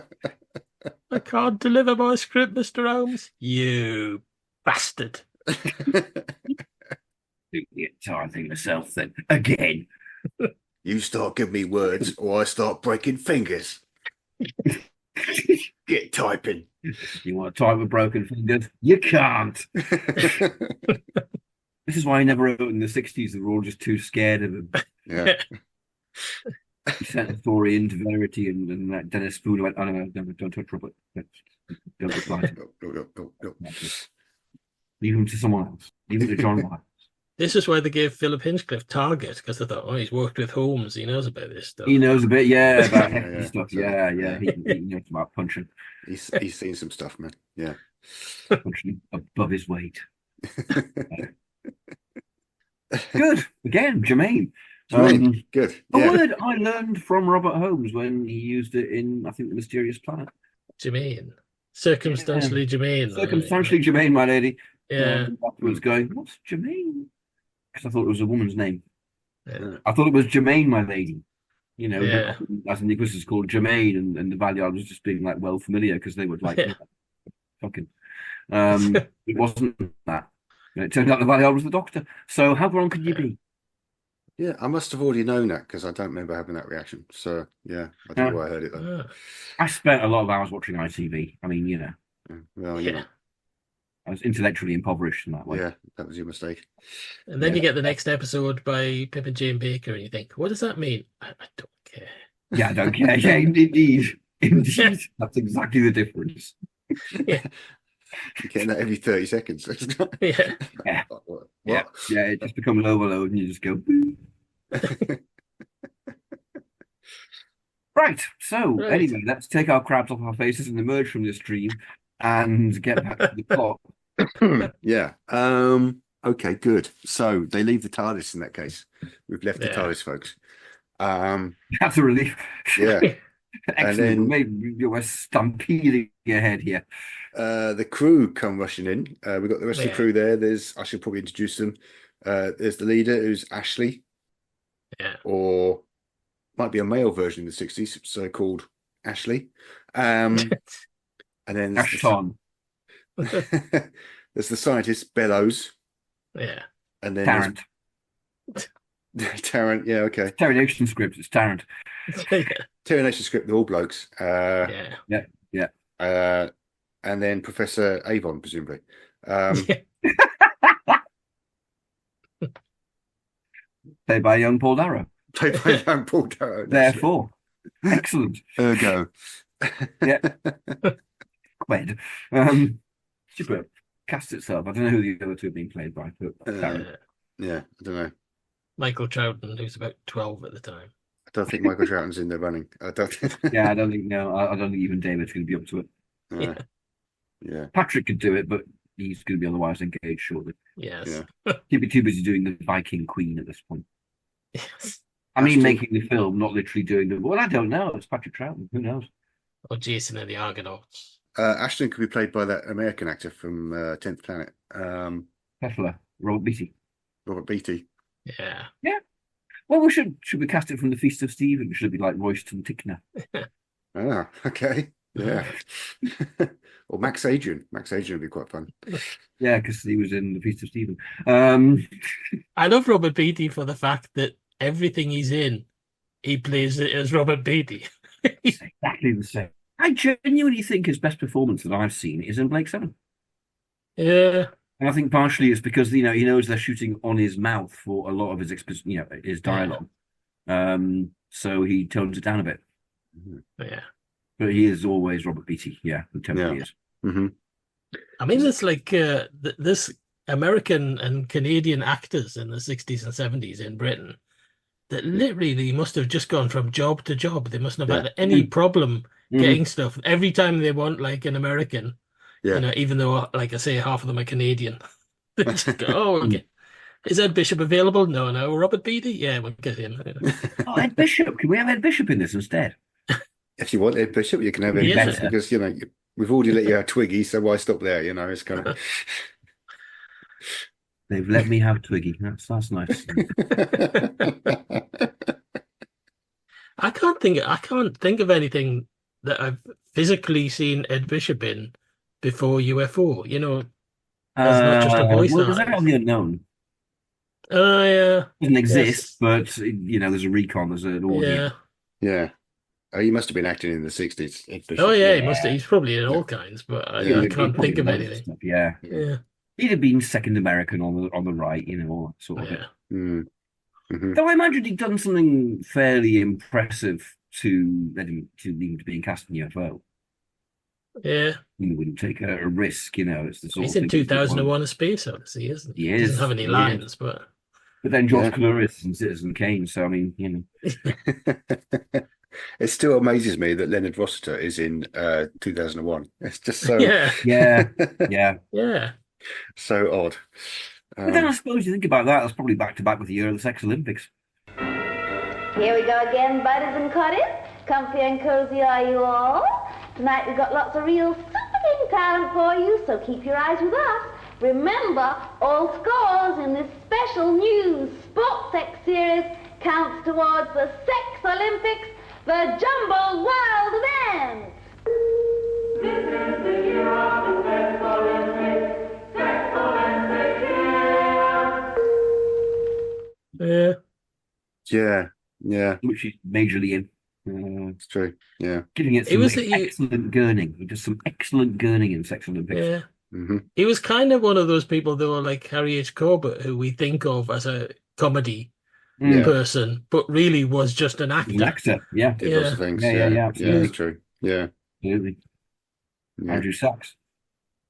I can't deliver my script, Mr. Holmes. You bastard. I think myself then. Again. You start giving me words or I start breaking fingers. Get typing. You want to type with broken fingers? You can't. This is why he never wrote in the 60s. They were all just too scared of him. Yeah. He sent a story into Verity and that Dennis Spooner went, oh, no, don't touch Robert. Don't reply to him. No. Leave him to someone else. Leave him to John White. This is why they gave Philip Hinchcliffe Target, because they thought, oh, he's worked with Holmes. He knows about this stuff. He knows a bit, about Yeah, stuff. yeah. Yeah. He knows about punching. He's seen some stuff, man. Yeah. Punching above his weight. Good. Again, Germane. Good. A Yeah. word I learned from Robert Holmes when he used it in, I think, The Mysterious Planet. Germane. Circumstantially Germane. Circumstantially Germane, my lady. Yeah. Afterwards going, what's Germane? Because I thought it was a woman's name. Yeah. I thought it was Germaine, my lady. You know, Yeah. as Nicholas is called Germaine, and the Valiant was just being like well familiar because they would like Yeah. fucking. It wasn't that. It turned out the Valiant was the Doctor. So how wrong could you be? Yeah, I must have already known that because I don't remember having that reaction. So, yeah, I don't know why I heard it though. Ah. I spent a lot of hours watching ITV. I mean, you know, Well, Yeah. I was intellectually impoverished in that way. yeah, that was your mistake. And then Yeah. you get the next episode by Pip and Jane Baker, and you think, what does that mean? I don't care. Yeah, I don't care. Yeah, indeed. That's exactly the difference. Yeah. You're getting that every 30 seconds. Yeah. Yeah. What? Yeah, it just becomes overload and you just go, boop. Right. So, anyway, let's take our crabs off our faces and emerge from this dream and get back to the plot. Yeah. Okay, good. So they leave the TARDIS in that case. We've left the Yeah. TARDIS, folks. That's a relief. Yeah. Excellent. then- Maybe you're stampeding ahead here. The crew come rushing in. We've got the rest of the Yeah. crew there. I should probably introduce them. There's the leader, who's Ashley, Yeah. or might be a male version in the 60s, so called Ashley. And then there's Ashton. there's the scientist, Bellows, Yeah. and then Tarrant. there's Tarrant. Yeah, okay. Terry Nation script. It's Tarrant. Terry Nation script, they're all blokes. Yeah. And then Professor Avon, presumably. Played by young Paul Darrow. Played by young Paul Darrow. Therefore, excellent. Ergo. Yeah. Qued. Should have cast itself. I don't know who the other two have been played by, but Tarrant. Yeah, I don't know. Michael Troughton, who's about 12 at the time. I don't think Michael Troughton's in there running. I don't think. Yeah, I don't think I don't think even David's going to be up to it. Yeah. Patrick could do it, but he's going to be otherwise engaged shortly. Yes. Yeah. He'd be too busy doing the Viking Queen at this point. Yes. I mean, Ashton. making the film, not literally doing the. Well, I don't know. It's Patrick Troughton. Who knows? Or Jason and the Argonauts. Ashton could be played by that American actor from 10th Planet, Peffler, Robert Beatty. Robert Beatty. Yeah. Well, we should we cast it from the Feast of Stephen? Should it be like Royston Tickner? Ah, okay. Yeah. Or Max Adrian. Max Adrian would be quite fun. Yeah, because he was in the Feast of Stephen. I love Robert Beatty for the fact that everything he's in, he plays it as Robert Beatty. It's exactly the same. I genuinely think his best performance that I've seen is in Blake 7. Yeah. And I think partially it's because, he knows they're shooting on his mouth for a lot of his his dialogue. So he tones it down a bit. Yeah. But he is always Robert Beatty. Yeah, he totally is. Mm-hmm. I mean, it's like this American and Canadian actors in the 60s and 70s in Britain that literally must have just gone from job to job. They mustn't have had any problem getting stuff. Every time they want like an American, even though, like I say, half of them are Canadian, they just go, oh, okay. Is Ed Bishop available? No. Robert Beatty? Yeah, we'll get him. Oh, Ed Bishop. Can we have Ed Bishop in this instead? If you want Ed Bishop, you can have Ed Yeah. Bishop because, we've already let you have Twiggy, so why stop there? It's kind of... They've let me have Twiggy. That's nice. I can't think of anything that I've physically seen Ed Bishop in before UFO. As not just a voice was that artist. on The Unknown? Oh, yeah. Doesn't exist, Yes. but there's a recon, there's an audio. Yeah. Yeah. Oh, he must have been acting in the 60s. Ed Bishop. Oh, yeah, he must have. He's probably in all kinds, but I can't think of anything. Stuff, yeah. Yeah. He'd have been second American on the right, all that sort of Yeah. thing. Mm-hmm. Though I imagine he'd done something fairly impressive to let him to even to being cast in UFO. Yeah. He wouldn't take a risk, It's the sort He's of in thing 2001: A Space Odyssey, isn't he? He He is. doesn't have any He lines, is. but then George Clooney and Citizen Kane. So I mean, It still amazes me that Leonard Rossiter is in 2001. It's just so yeah. so odd. But then I suppose you think about that, that's probably back to back with the year of the Sex Olympics. Here we go again, buddies and cotties. Comfy and cozy are you all? Tonight we've got lots of real super talent for you, so keep your eyes with us. Remember, all scores in this special new Sports Sex series counts towards the Sex Olympics, the Jumbo World Event. This is the year of the Sex Olympics, Sex Olympics yeah. Yeah. Which is majorly in. It's true. Yeah. Giving it some excellent gurning. He does some excellent gurning in Sex Olympics. Yeah. Mm-hmm. He was kind of one of those people, though, like Harry H. Corbett, who we think of as a comedy person, but really was just an actor. An actor, yeah. Did lots of things. Yeah, it's true. Yeah. Absolutely. Yeah. Andrew Sachs.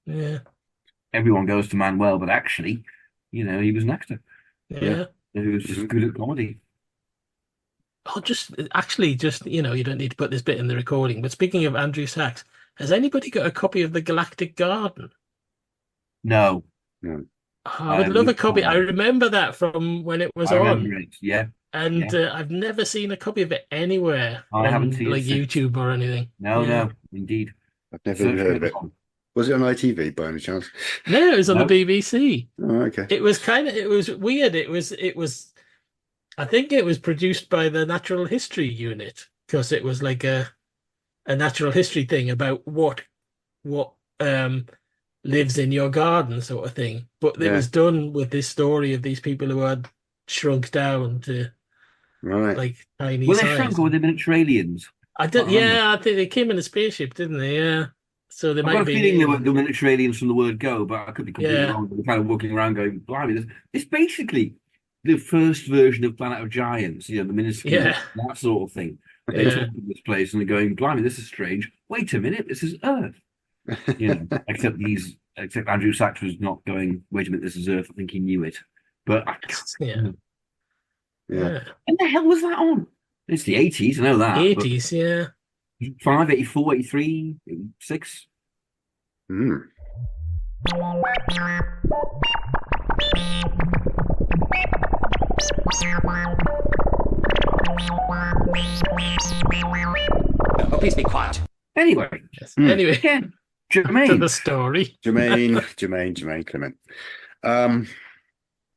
Yeah. Everyone goes to Manuel, but actually, he was an actor. Yeah. He was just good at comedy. Oh, just you don't need to put this bit in the recording, but speaking of Andrew Sachs, has anybody got a copy of The Galactic Garden? No. Oh, I would love a copy. I remember that from when it was on. It, yeah. And I've never seen a copy of it anywhere I haven't seen like YouTube or anything. No, indeed. I've never even heard of it. Was it on ITV by any chance? No, it was on the BBC. Oh, okay. It was weird. It was I think it was produced by the Natural History Unit, because it was like a natural history thing about what lives in your garden sort of thing. But it was done with this story of these people who had shrunk down to like tiny size. Well, they shrunk, or were they miniature aliens? I think they came in a spaceship, didn't they? Yeah. So they I've might got a be feeling they were miniature aliens from the word go, but I could be completely wrong. They're kind of walking around going, blimey, it's basically the first version of Planet of Giants, the minuscule, that sort of thing. They took this place and they're going, blimey, this is strange. Wait a minute, this is Earth. Except Andrew Sachs was not going, wait a minute, this is Earth. I think he knew it. But yeah. And the hell was that on? It's the 80s, I know that. 80s, yeah. 85, 84, 83, 86. Oh, please be quiet. Anyway. Anyway. Again, Germane. To the story. Germane Clement.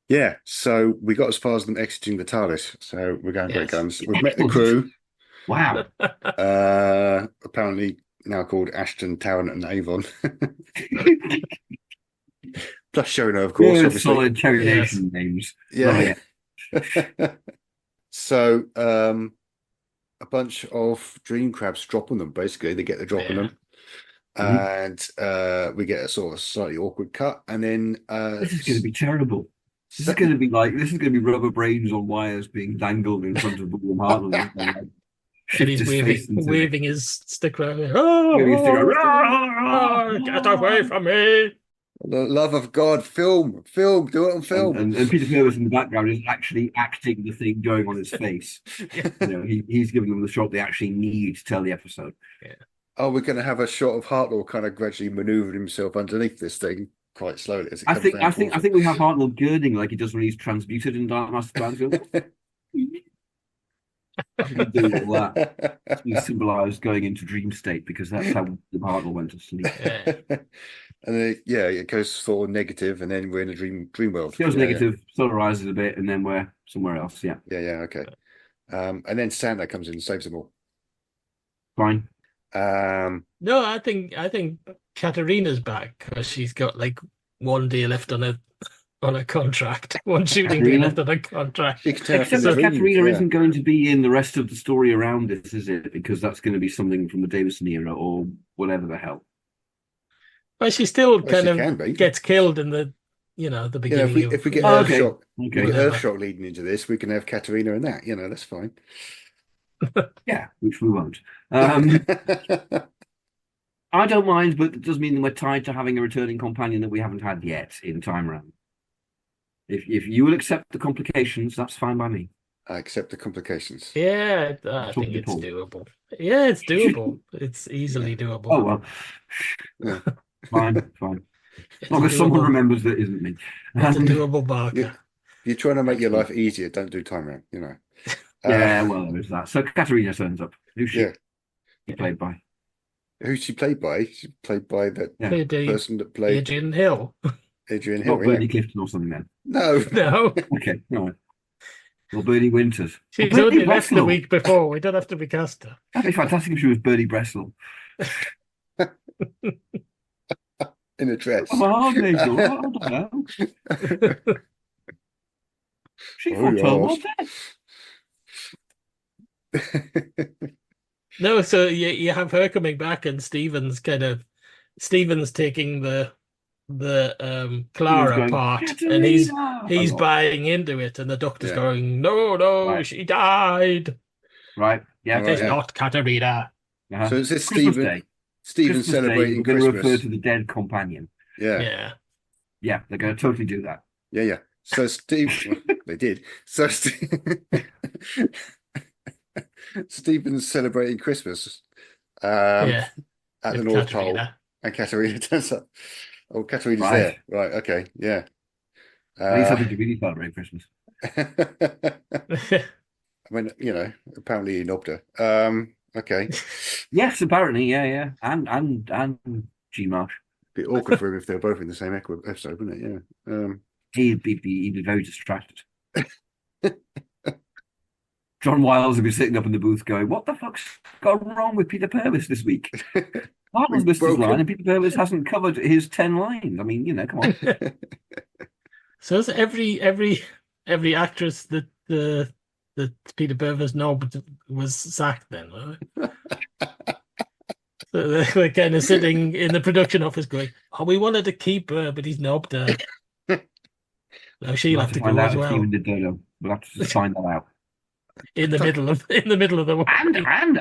Yeah, so we got as far as them exiting the TARDIS. So we're going great guns. We've met the crew. Wow. Apparently now called Ashton, Tarrant, and Avon. Plus Shona, of course. Obviously. Solid interrogation names. Yeah. So a bunch of dream crabs drop on them, basically. They get the drop on them. And we get a sort of slightly awkward cut. And then this is going to be terrible. This is going to be rubber brains on wires being dangled in front of William Hartnell. And he's waving his stick around. Get away from me! The love of God, film, do it on film. And Peter Purves in the background is actually acting the thing going on his face. He's giving them the shot they actually need to tell the episode. Yeah. Oh, we're going to have a shot of Hartnell kind of gradually manoeuvring himself underneath this thing. quite slowly. As it I comes think down towards it. we have Hartnell gurning like he does when he's transmuted in Dark Master Battlefield. I think he'd do all that. We symbolise going into dream state because that's how the Hartnell went to sleep. Yeah. And then it goes for negative, and then we're in a dream world. It goes negative, solarizes a bit, and then we're somewhere else. Yeah. Okay. And then Santa comes in and saves them all. Fine. No, I think Katarina's back because she's got like 1 day left on a contract, one shooting day left on a contract. Except that Katarina isn't going to be in the rest of the story around this, is it? Because that's going to be something from the Davison era or whatever the hell. Well, she still kind of gets killed in the beginning. If we get Earthshock leading into this, we can have Katarina in that. That's fine. Yeah, which we won't. I don't mind, but it does mean that we're tied to having a returning companion that we haven't had yet in Time Realm. If you will accept the complications, that's fine by me. I accept the complications. Yeah, I think it's doable. Yeah, it's doable. It's easily doable. Oh, well. Yeah. Fine. As long as someone remembers that isn't me. It's a doable bargain. You're trying to make your life easier. Don't do Time Realm, Yeah, well, there's that. So Katarina turns up. Who's she played by? Who's she played by? She's played by that person that played Adrian Hill. Adrian Hill. Not Bernie Clifton or something then. No. Okay, all right. Well, Bernie Winters. She's only left the week before. We don't have to recast her. That'd be fantastic if she was Bernie Bressel. In a dress. I'm a hard Nigel. I don't know. She foretold that. No, so you have her coming back, and Stephen's taking the Clara part, and he's buying into it, and the Doctor's going, no, she died. Right, yeah, it's not Katarina. So is this Stephen celebrating Christmas? We're going to refer Christmas? to the dead companion. Yeah. They're going to totally do that. Yeah. So they did. So Stephen's celebrating Christmas at the North Pole, and Katarina turns up. Oh, Katarina's there. Right, okay, yeah. He's hoping to really celebrate Christmas. I mean, apparently he knobbed her. Okay. Yes, apparently, yeah. And G Marsh. Be awkward for him if they were both in the same episode, wouldn't it? Yeah. He'd be very distracted. John Wiles would be sitting up in the booth going, "What the fuck's gone wrong with Peter Purvis this week?" Hartnell's missed his line, and Peter Purvis hasn't covered his 10 lines. I mean, come on. So is every actress that Peter Purvis knobbed was sacked then, right? So they're kind of sitting in the production office going, "Oh, we wanted to keep her, but he's knobbed her." Now she'll have to go as well. We'll have to just find that out. In the middle of the war. And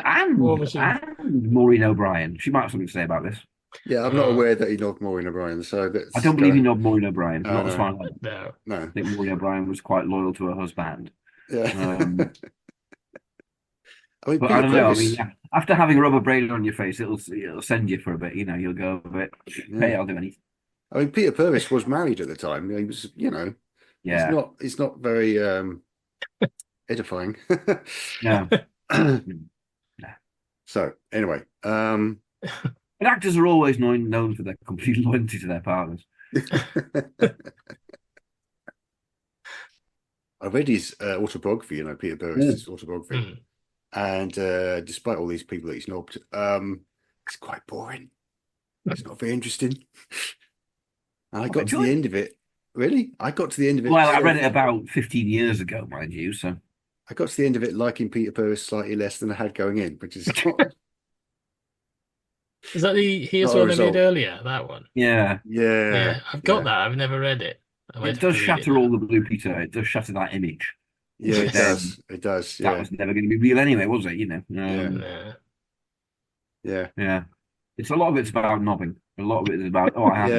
Maureen O'Brien. She might have something to say about this. Yeah, I'm not aware that he knobbed Maureen O'Brien. So I don't believe he knobbed Maureen O'Brien. Not as far as No. I think Maureen O'Brien was quite loyal to her husband. Yeah. I don't know. I mean, after having a rubber brain on your face, it'll send you for a bit. You'll go a bit. Hey, I'll do anything. I mean, Peter Purvis was married at the time. He was, Yeah. It's not very edifying. No. So anyway, but actors are always known for their complete loyalty to their partners. I read his autobiography, Peter Purvis' autobiography, and despite all these people that he's knobbed, it's quite boring. It's not very interesting. And I got to the end of it. Really? I got to the end of it. Well, I read it about 15 years ago, mind you, so. I got to the end of it liking Peter Purvis slightly less than I had going in, which is Is that Here's What I Made Earlier, that one? Yeah. I've got that. I've never read it. It does shatter all the Blue Peter. It does shatter that image. Yeah, it does. It does. Yeah. That was never going to be real anyway, was it? Yeah. It's a lot of it's about knobbing. A lot of it is about I had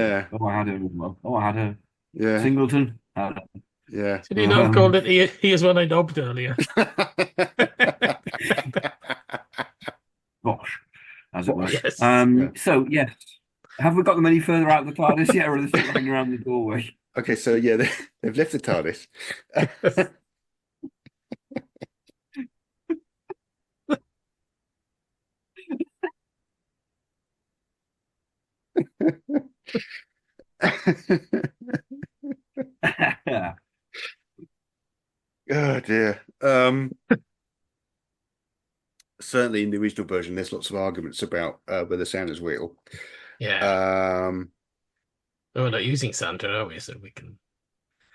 a Singleton. Yeah. Should he not have called it Here's What I Knobbed Earlier? Bosh, as it were. Yes. So yes. Have we got them any further out of the TARDIS yet, or are they still hanging around the doorway? Okay, so yeah, they've left the TARDIS. Oh dear. Certainly in the original version, there's lots of arguments about whether Santa's real. Yeah. We're not using Santa, are we? So we can.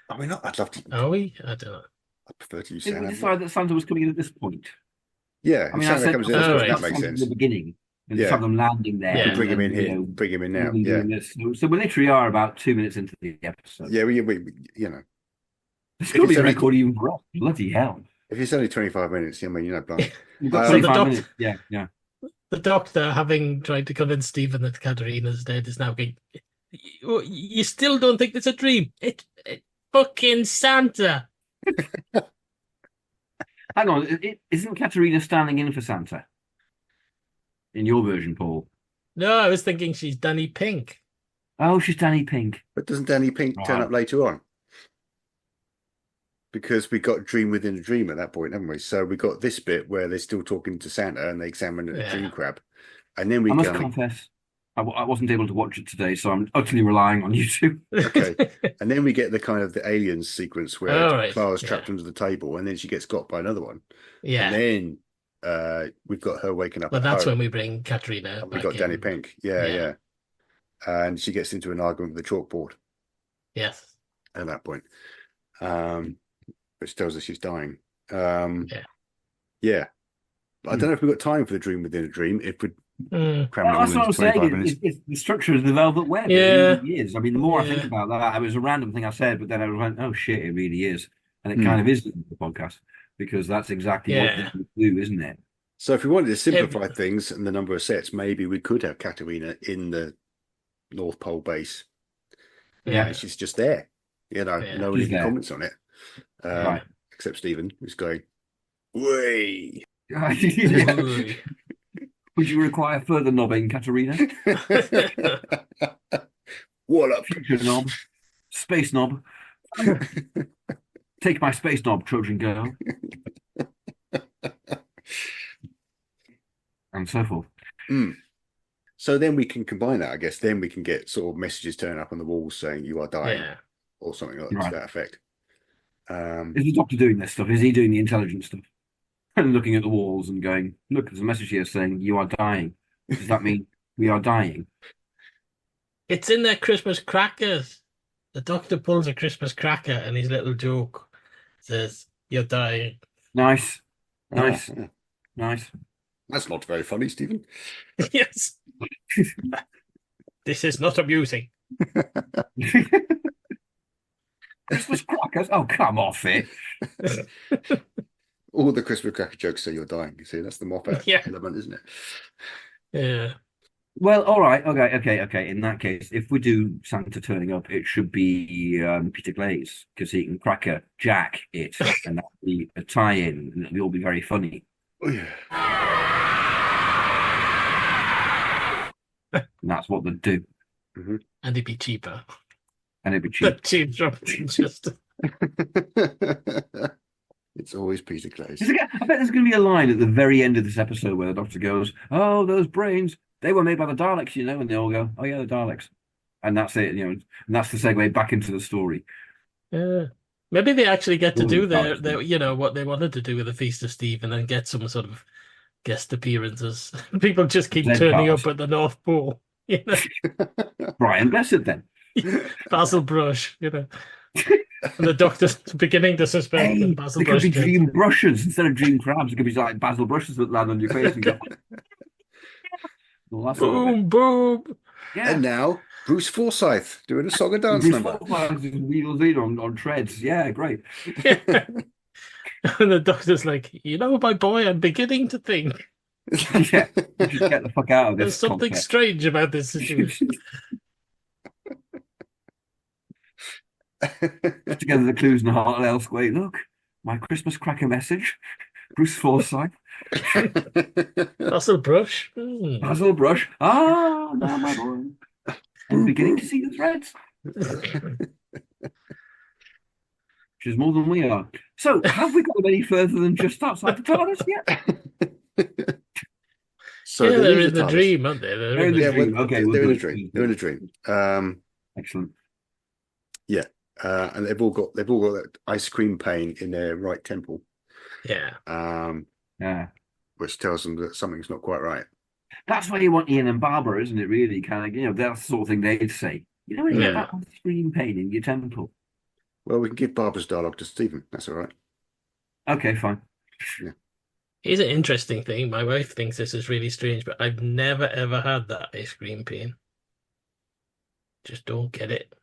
Are we not? I'd love to. Are we? I don't know. I prefer to use Did Santa. we decide that Santa was coming in at this point? Yeah, I mean, Santa I said comes in at this point, that makes sense. In the beginning, and Yeah. have them landing there. Yeah. Bring him in here. Bring him in now. Yeah. So we literally are about 2 minutes into the episode. Yeah, we you know. It's going to be a record even for us. Bloody hell. If it's only 25 minutes, I mean, blimey. We've got So the 25 minutes. Yeah. The Doctor, having tried to convince Stephen that Katerina's dead, is now going, you still don't think it's a dream? It's fucking Santa. Hang on, isn't Katerina standing in for Santa? In your version, Paul? No, I was thinking she's Danny Pink. Oh, she's Danny Pink. But doesn't Danny Pink turn up later on? Because we got Dream Within a Dream at that point, haven't we? So we got this bit where they're still talking to Santa and they examine the dream crab. And then I must confess, I wasn't able to watch it today, so I'm utterly relying on YouTube. Okay. And then we get the kind of the aliens sequence where Clara's trapped under the table and then she gets got by another one. Yeah. And then we've got her waking up. But that's when we bring Katerina and we got Danny Pink. Yeah. And she gets into an argument with the chalkboard. Yes. At that point. Which tells us she's dying. Yeah. But I don't know if we've got time for the Dream Within a Dream. If we cram it all into 25 minutes. It's the structure of the Velvet Web. Yeah. It really is. I mean, the more I think about that, it was a random thing I said, but then I went, oh shit, it really is. And it kind of is the podcast, because that's exactly what we do, isn't it? So if we wanted to simplify things and the number of sets, maybe we could have Katerina in the North Pole base. Yeah. And she's just there. Nobody can comment on it. Right. Except Stephen, who's going, way. Would you require further knobbing, Katerina? What up? Future knob. Space knob. Take my space knob, Trojan girl. And so forth. So then we can combine that, I guess. Then we can get sort of messages turning up on the walls saying you are dying or something like to that effect. Is the Doctor doing this stuff? Is he doing the intelligence stuff? And looking at the walls and going, look, there's a message here saying you are dying. Does that mean we are dying? It's in their Christmas crackers. The Doctor pulls a Christmas cracker and his little joke says, you're dying. Nice. Nice. That's not very funny, Stephen. Yes. This is not amusing. Christmas crackers? Oh, come off it. All the Christmas cracker jokes say you're dying. You see, that's the mop element, isn't it? Yeah. Well, all right. Okay. In that case, if we do Santa turning up, it should be Peter Glaze, because he can cracker Jack it, and that'll be a tie-in, and it'll all be very funny. Oh, yeah. And that's what they'd do. Mm-hmm. And it'd be cheaper. The cheap just. It's always Peter Glaze. I bet there's going to be a line at the very end of this episode where the Doctor goes, "Oh, those brains, they were made by the Daleks, and they all go, "Oh yeah, the Daleks," and that's it, and that's the segue back into the story. Yeah, maybe they actually get to do their what they wanted to do with the Feast of Stephen and get some sort of guest appearances. People just keep turning up at the North Pole. Brian Blessed then. Basil Brush, And the Doctor's beginning to suspect that Basil Brush. It could be dream brushes instead of dream crabs. It could be like Basil Brushes that land on your face and go. Boom, boom. Yeah. And now Bruce Forsyth doing a song and dance number. Wheels in on treads. Yeah, great. And the Doctor's like, my boy, I'm beginning to think. Yeah, just get the fuck out of this. There's something strange about this situation. Put together the clues in a Hartnell square. Look, my Christmas cracker message. Bruce Forsyth. Basil Brush. Basil Brush. Ah, no, my boy. beginning to see the threads. Which is more than we are. So, have we got them any further than just outside the TARDIS yet? So yeah, they're in the the TARDIS. dream, aren't they? They're They're in the the dream. dream. Okay, they're in a good. dream. They're in a dream. Excellent. Yeah, and they've all got that ice cream pain in their right temple. Yeah. Yeah. Which tells them that something's not quite right. That's why you want Ian and Barbara, isn't it? Really, kind of, that's the sort of thing they'd say. You know, when you get that ice cream pain in your temple. Well, we can give Barbara's dialogue to Stephen. That's all right. Okay, fine. Yeah. Here's an interesting thing. My wife thinks this is really strange, but I've never ever had that ice cream pain. Just don't get it.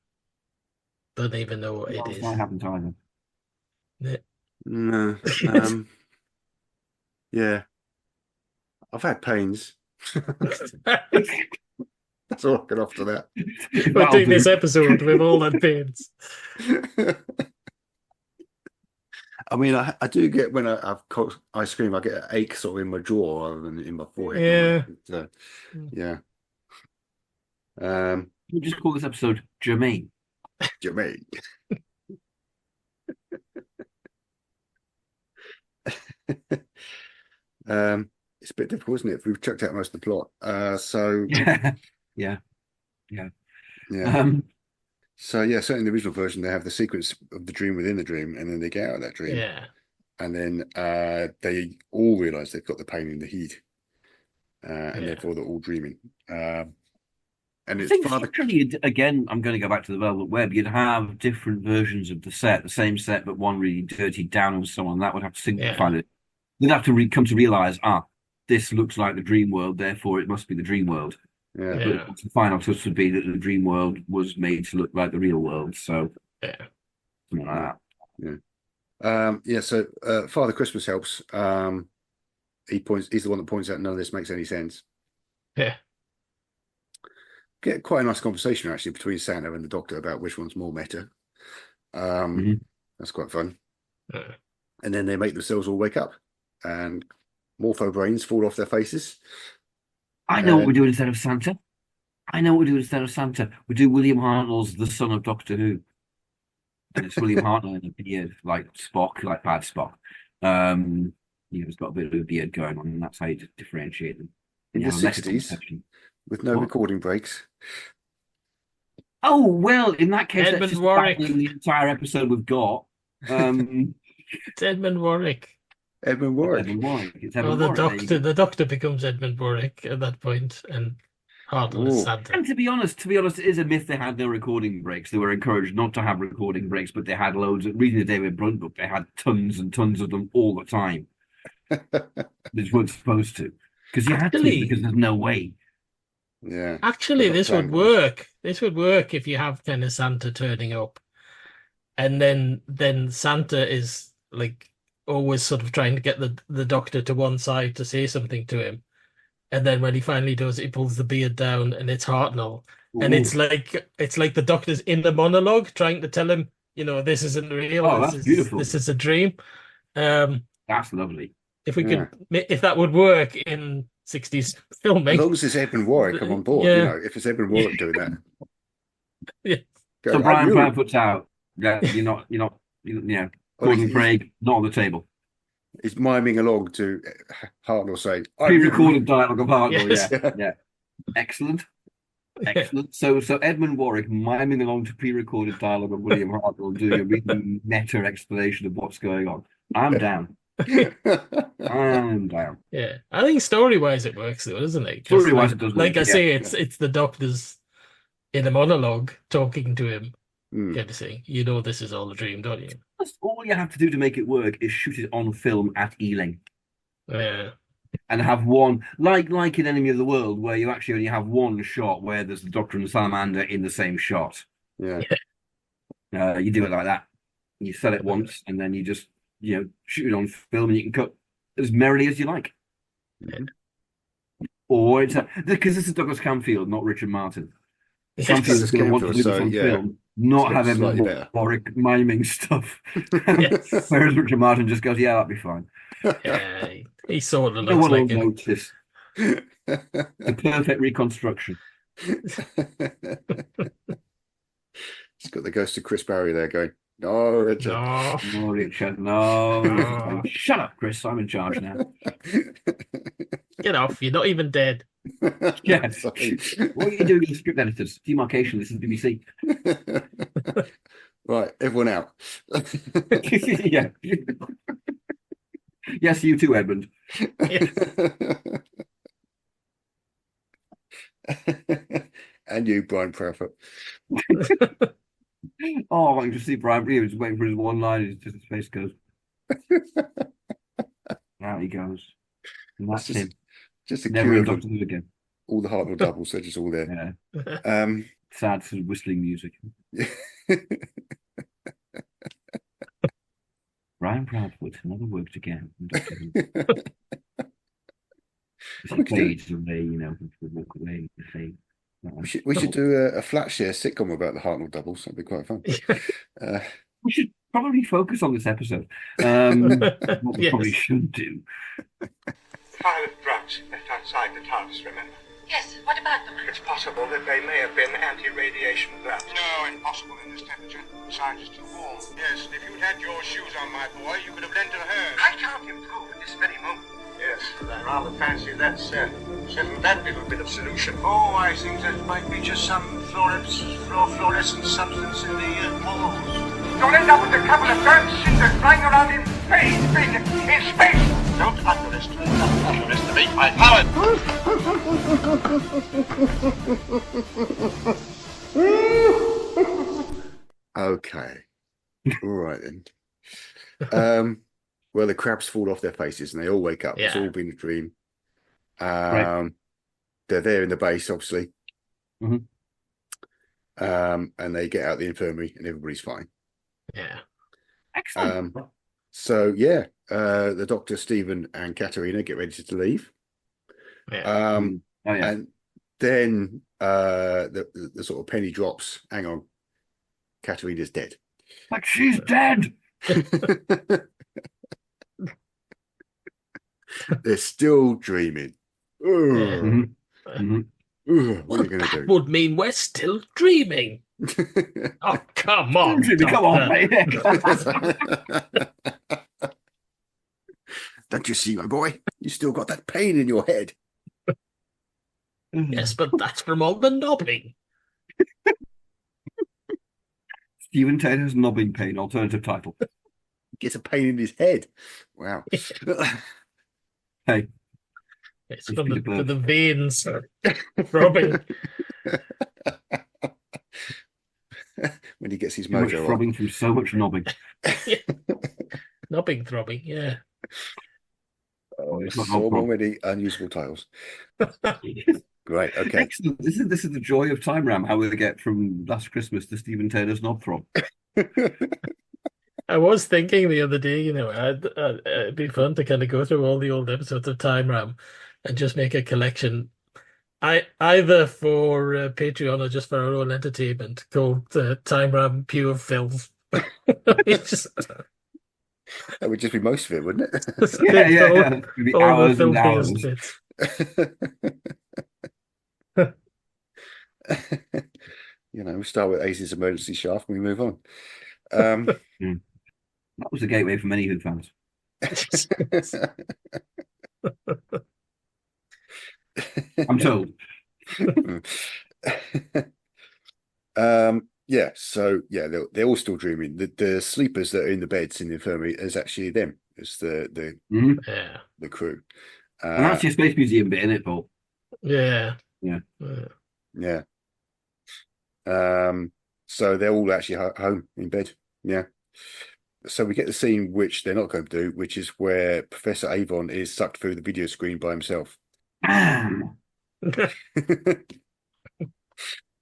Don't even know what it is. That happens either. No. Yeah. I've had pains. That's all I can offer that. We're doing this episode with all that pains. I mean, I do get when I've got ice cream, I get an ache sort of in my jaw rather than in my forehead. Yeah. Yeah. We'll just call this episode Germane. Germane. It's a bit difficult, isn't it? We've chucked out most of the plot. Yeah. So yeah, certainly in the original version, they have the sequence of the dream within the dream, and then they get out of that dream. Yeah. And then they all realise they've got the pain in the heat, and therefore they're all dreaming. And it's structurally, again, I'm going to go back to the Velvet Web. You'd have different versions of the same set, but one really dirty down and so on. That would have to simplify it. They'd have to come to realise, this looks like the dream world, therefore it must be the dream world. Yeah. But the final twist would be that the dream world was made to look like the real world. So, something like that. So Father Christmas helps. He's the one that points out none of this makes any sense. Yeah. Get quite a nice conversation actually between Santa and the Doctor about which one's more meta. That's quite fun. And then they make themselves all wake up, and morpho brains fall off their faces. I know what we do instead of Santa. We do William Hartnell's The Son of Doctor Who. And it's William Hartnell in a beard, like Spock, like bad Spock. He's got a bit of a beard going on, and that's how you differentiate them. In the 60s, with no recording breaks. Oh, well, in that case, Edmund Warwick. The entire episode we've got. It's Edmund Warwick. Edmund Warwick. It's Edmund Warwick. The Doctor becomes Edmund Warwick at that point, and Hartnell is Santa. And to be honest, it is a myth they had no recording breaks. They were encouraged not to have recording breaks, but they had loads. Reading the David Brunt book, they had tons and tons of them all the time. They just weren't supposed to. Because you had to, because there's no way. Yeah. Actually, this would work. This would work if you have kind of Santa turning up, and then Santa is like always sort of trying to get the Doctor to one side to say something to him, and then when he finally does, he pulls the beard down, and it's Hartnell, and it's like the Doctor's in the monologue trying to tell him, this isn't real. That's beautiful. This is a dream. That's lovely. If we could, if that would work in 60s filming. As long as it's Edmund Warwick, I'm on board. If it's Edmund Warwick doing that. So Brian Brown puts out that you're not, Gordon Craig, not on the table. He's miming along to Hartnell saying, pre-recorded dialogue of Hartnell. Yes. Yeah. Excellent. So Edmund Warwick miming along to pre-recorded dialogue of William Hartnell doing a really meta explanation of what's going on. I'm down. I'm down. Yeah, I think story-wise it works though, doesn't it? Story-wise it does work. Like I say, it's the Doctor's in a monologue talking to him, kind of saying, this is all a dream, don't you? That's all you have to do to make it work is shoot it on film at Ealing. Yeah. And have one, like in Enemy of the World, where you actually only have one shot where there's the Doctor and the Salamander in the same shot. Yeah. You do it like that. You sell it once, and then you just shoot it on film, and you can cut as merrily as you like. Yeah. Or it's because this is Douglas Camfield, not Richard Martin. Camfield is going to want to do this on film, not have him Warwick miming stuff. Whereas Richard Martin just goes, "Yeah, that'd be fine." Yeah, he sort of looks like this. The perfect reconstruction. It's got the ghost of Chris Barry there going, no, Richard. No. No, Richard, no. No. Shut up, Chris. I'm in charge now. Get off. You're not even dead. Yeah. Sorry. What are you doing with the script editors? Demarcation. This is BBC. Right, everyone out. Yeah. Yes, you too, Edmund. And you, Brian Proudfoot. Oh, I can just see Brian. He was waiting for his one line. His face goes. Out he goes. And that's him. Just a Never cue in of Doctor Who again. all the Hartnell doubles. They're just all there. Yeah. Sad sort of whistling music. Brian Proudfoot never worked again. He fades away, you know, walk away, fade. We should do a Flatshare sitcom about the Hartnell doubles. That'd be quite fun. We should probably focus on this episode. What we Yes. probably should do. File of drugs left outside the TARDIS, remember? Yes, what about them? It's possible that they may have been anti-radiation gloves. No, impossible in this temperature. Besides, it's too warm. Yes, and if you'd had your shoes on, my boy, you could have lent her hers. I can't improve at this very moment. Yes, but I rather fancy that's settled that little bit of solution. Oh, I think that might be just some fluorescent substance in the walls. You'll end up with a couple of burnt cinders flying around in space, in space. Don't underestimate my powers. Okay. All right then. Well, the crabs fall off their faces and they all wake up. It's Yeah. all been a dream. Right. They're there in the base, obviously. Mhm. And they get out of the infirmary and everybody's fine. Yeah. Excellent. So yeah, the Doctor, Stephen, and Katerina get ready to leave. Yeah. Oh, yeah. And then the sort of penny drops. Hang on, Katerina's dead. Like she's dead. They're still dreaming. Ugh. Mhm. Mhm. Ugh, what are you going to That do? would mean we're still dreaming. Oh, come on. Come on, Doctor. mate. Don't you see, my boy? You still got that pain in your head. Yes, but that's from all the knobbing. Stephen Taylor's knobbing pain, alternative title. Gets a pain in his head. Wow. Hey, It's It's from Peter the veins throbbing. When he gets his too much mojo on. throbbing from so much knobbing. Knobbing, throbbing, yeah. Oh, It's not so knob many unusable titles. Great. Okay. Excellent. This is the joy of Time Ram, how we get from Last Christmas to Stephen Taylor's knob throb. I was thinking the other day, you know, it'd be fun to kind of go through all the old episodes of Time Ram and just make a collection, either for Patreon or just for our own entertainment, called Time Ram Pure Filth. It's just That would just be most of it, wouldn't it? Yeah. all, It'd be all the hours and hours. filthiest bits. You know, we start with Ace's emergency shaft and we move on. That was the gateway for many Who fans. I'm told. Yeah, so yeah, they're all still dreaming. The sleepers that are in the beds in the infirmary is actually them. It's the Mhm. Yeah. the crew. And that's your Space Museum bit, isn't it, Paul? Yeah. Yeah. Yeah. So they're all actually home in bed. Yeah. So we get the scene which they're not going to do, which is where Professor Avon is sucked through the video screen by himself.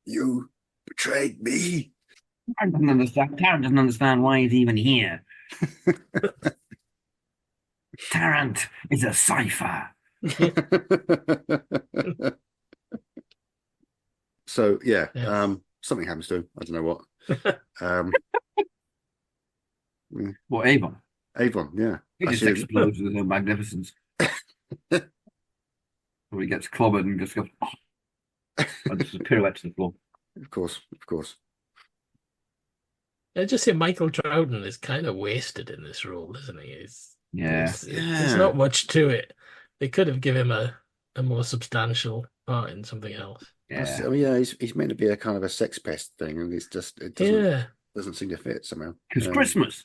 You betrayed me. Karen doesn't understand why he's even here. Tarrant is a cipher. So yeah, Yes. something happens to him. I don't know what. What, Avon? Avon, yeah. He just Actually, explodes with his own magnificence. Or he gets clobbered and just goes, oh. And just a pirouette to the floor. Of course, of course. I just say Michael Troughton is kind of wasted in this role, isn't he? Yeah. There's not much to it. They could have given him a more substantial part in something else. Yeah. I mean, yeah, he's meant to be a kind of a sex pest thing, and it doesn't seem to fit somehow. Because Christmas.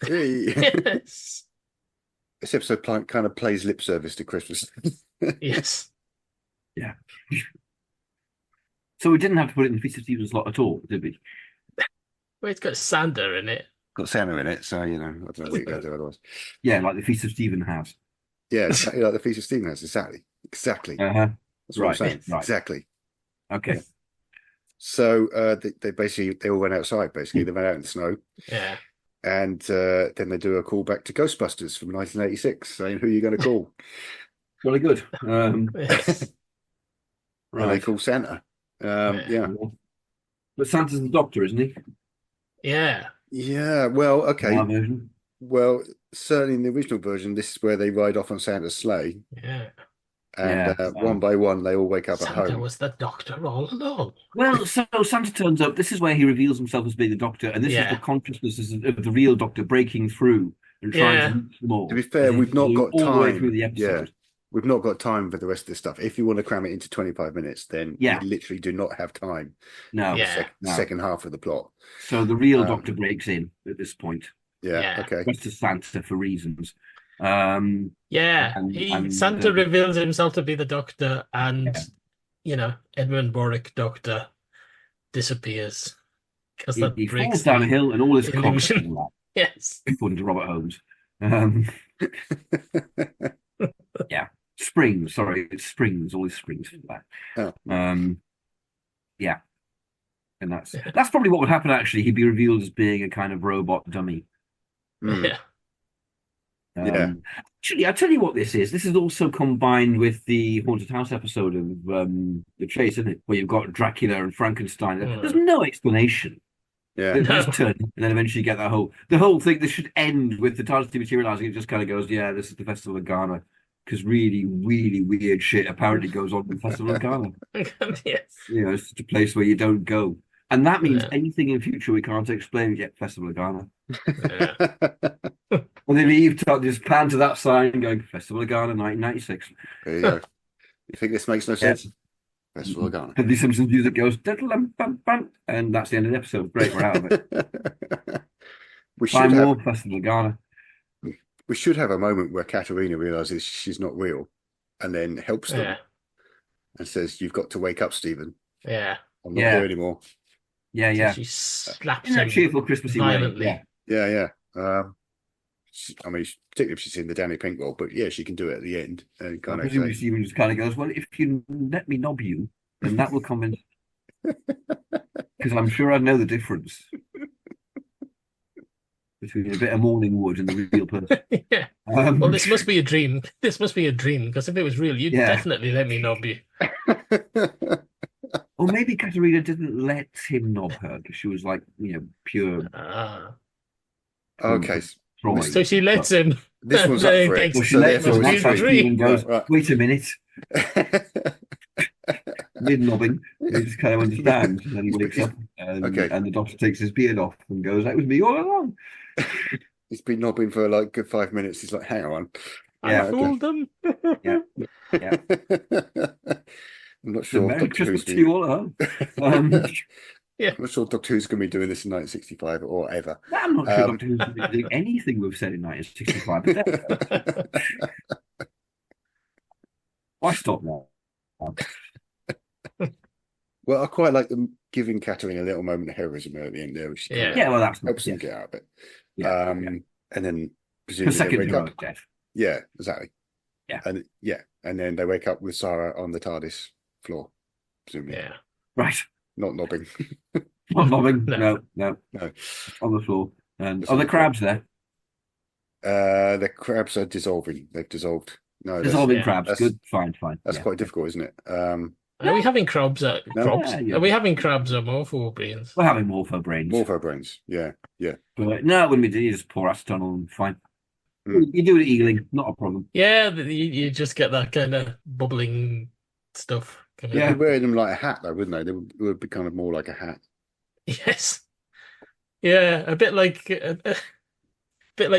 Yes. This episode kind of plays lip service to Christmas. Yes. Yeah. So we didn't have to put it in the Feast of Stephen slot at all, did we? Well, it's got Santa in it. Got Santa in it, so I don't know what you're going to do otherwise. Yeah, like the Feast of Stephen has. Yeah, exactly like the Feast of Stephen has. Exactly. Uh-huh. That's what I'm saying. Right. Exactly. Okay. So they all went outside. Basically, they went out in the snow. Yeah. And then they do a call back to Ghostbusters from 1986, saying, "Who are you going to call?" Really good. Yes. And they call Santa. Yeah. But Santa's the Doctor, isn't he? Yeah. Yeah. Well, okay. Our version. Well, certainly in the original version, this is where they ride off on Santa's sleigh. Yeah. And one by one, they all wake up Santa at home. was the Doctor all along. Well, so Santa turns up. This is where he reveals himself as being the Doctor, and this is the consciousness of the real Doctor breaking through and trying to reach them all. To be fair, we've not got time. All the way through the episode. Yeah. We've not got time for the rest of this stuff. If you want to cram it into 25 minutes, then you literally do not have time. No. The second half of the plot. So the real Doctor breaks in at this point. Yeah. Okay. Just to Santa for reasons. Santa reveals himself to be the Doctor, and Edmund Warwick Doctor disappears because he falls down a hill and all his illusion. Yes, according to Robert Holmes. Yeah, springs. Sorry, it's springs. Always springs for that. Yeah, and that's probably what would happen. Actually, he'd be revealed as being a kind of robot dummy. Yeah. Actually, I'll tell you what this is. This is also combined with the Haunted House episode of The Chase, isn't it? Where you've got Dracula and Frankenstein. There's no explanation. Yeah. They just turn and then eventually get the whole thing. This should end with the TARDIS materializing. It just kind of goes, yeah, this is the Festival of Ghana. Because really, really weird shit apparently goes on in the Festival of Ghana. Yes. It's just a place where you don't go. And that means anything in future we can't explain yet. Festival of Ghana. When they leave, just pan to that sign going, Festival of Ghana, 1996. There you go. You think this makes no sense? Festival of Ghana. And the Simpsons music goes, and that's the end of the episode. Great, we're out of it. Festival of Ghana. We should have a moment where Katerina realizes she's not real and then helps them and says, "You've got to wake up, Stephen. Yeah. I'm not here anymore." Yeah. So she slaps in him that cheerful Christmassy violently. way. Yeah. I mean, particularly if she's in the Danny Pink role, but yeah, she can do it at the end. And kind of presumably Stephen just kind of goes, "Well, if you let me knob you, then that will convince." Because I'm sure I know the difference between a bit of morning wood and the real person. Yeah. Well, this must be a dream. This must be a dream, because if it was real, you'd definitely let me knob you. Or maybe Katerina didn't let him knob her because she was like, pure. Okay. So she lets him. This one's up for it. She lets him. Stephen goes, wait a minute. Mid-nobbing, he just kind of understands, and then he wakes up, and the Doctor takes his beard off and goes, "That was me all along." He's been knobbing for like a good 5 minutes. He's like, "Hang on, I fooled them." Yeah. I'm not sure. Merry Christmas to you all at home. I'm not sure Doctor Who's going to be doing this in 1965 or ever. I'm not sure Doctor Who's going to be doing anything we've said in 1965. Why stop now? Well, I quite like them giving Katerina a little moment of heroism at the end there, which well, that helps them get out of it. And then her presumably second they wake up. death. Yeah, exactly. Yeah, and then they wake up with Sarah on the TARDIS floor, presumably. Yeah, right. Not knobbing. Not knobbing. No. On the floor. And are the crabs there? The crabs are dissolving. They've dissolved. No, dissolving crabs. Good. Fine. That's quite difficult, isn't it? Are we having crabs? Are we having crabs or morpho brains? We're having morpho brains. Morpho brains. Yeah. But no, it wouldn't be. You just pour acetonol and fine. You do it Ealing, not a problem. Yeah, you just get that kind of bubbling stuff. Kind Yeah. They'd be wearing them like a hat, though, wouldn't they? They would be kind of more like a hat. Yes. Yeah, a bit like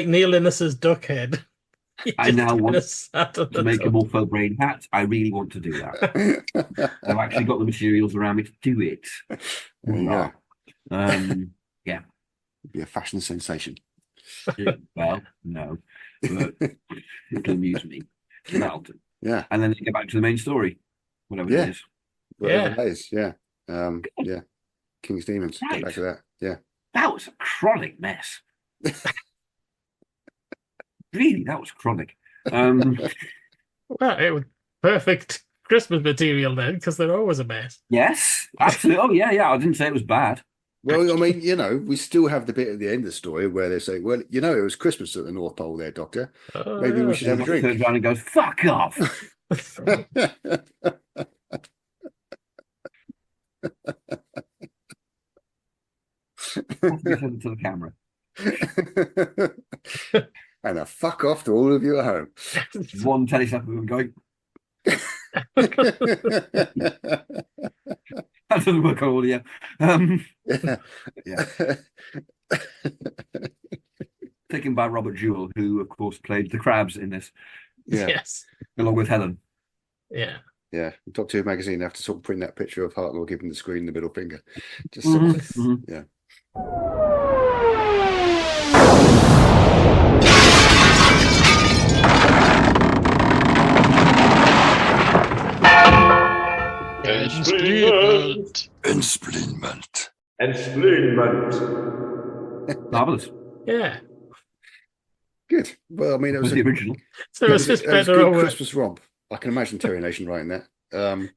Neil Innes's duck head. He I just now kinda want sat on to the make a top. morpho brain hat. I really want to do that. I've actually got the materials around me to do it. There you go. Yeah. It'd be a fashion sensation. Well, no, but it'll amuse me. So that'll do. Yeah. And then get back to the main story, whatever Yeah. it is. Whatever Yeah. that is. Yeah. Yeah. King's Demons. Right. Get back to that. Yeah. That was a chronic mess. Really, that was chronic. Well, it was perfect Christmas material then, because they're always a mess. Yes, absolutely. Oh, yeah. I didn't say it was bad. Well, I mean, we still have the bit at the end of the story where they say, well, it was Christmas at the North Pole there, Doctor. Oh, Maybe we should have a He turns drink. around and goes, "Fuck off." Listen to the camera. And a fuck off to all of you at home. One telescope of him going, that doesn't work on audio. Yeah. Taken by Robert Jewell, who of course played the Crabs in this, Yeah. Yes. along with Helen. Yeah. Yeah. Doctor Who magazine have to sort of print that picture of Hartnell giving the screen the middle finger. Just yeah. Ensplinment. Marvelous. Yeah. Good. Well, I mean, it was The original. So it it's just it was better good or worse. Christmas romp. I can imagine Terry Nation writing that.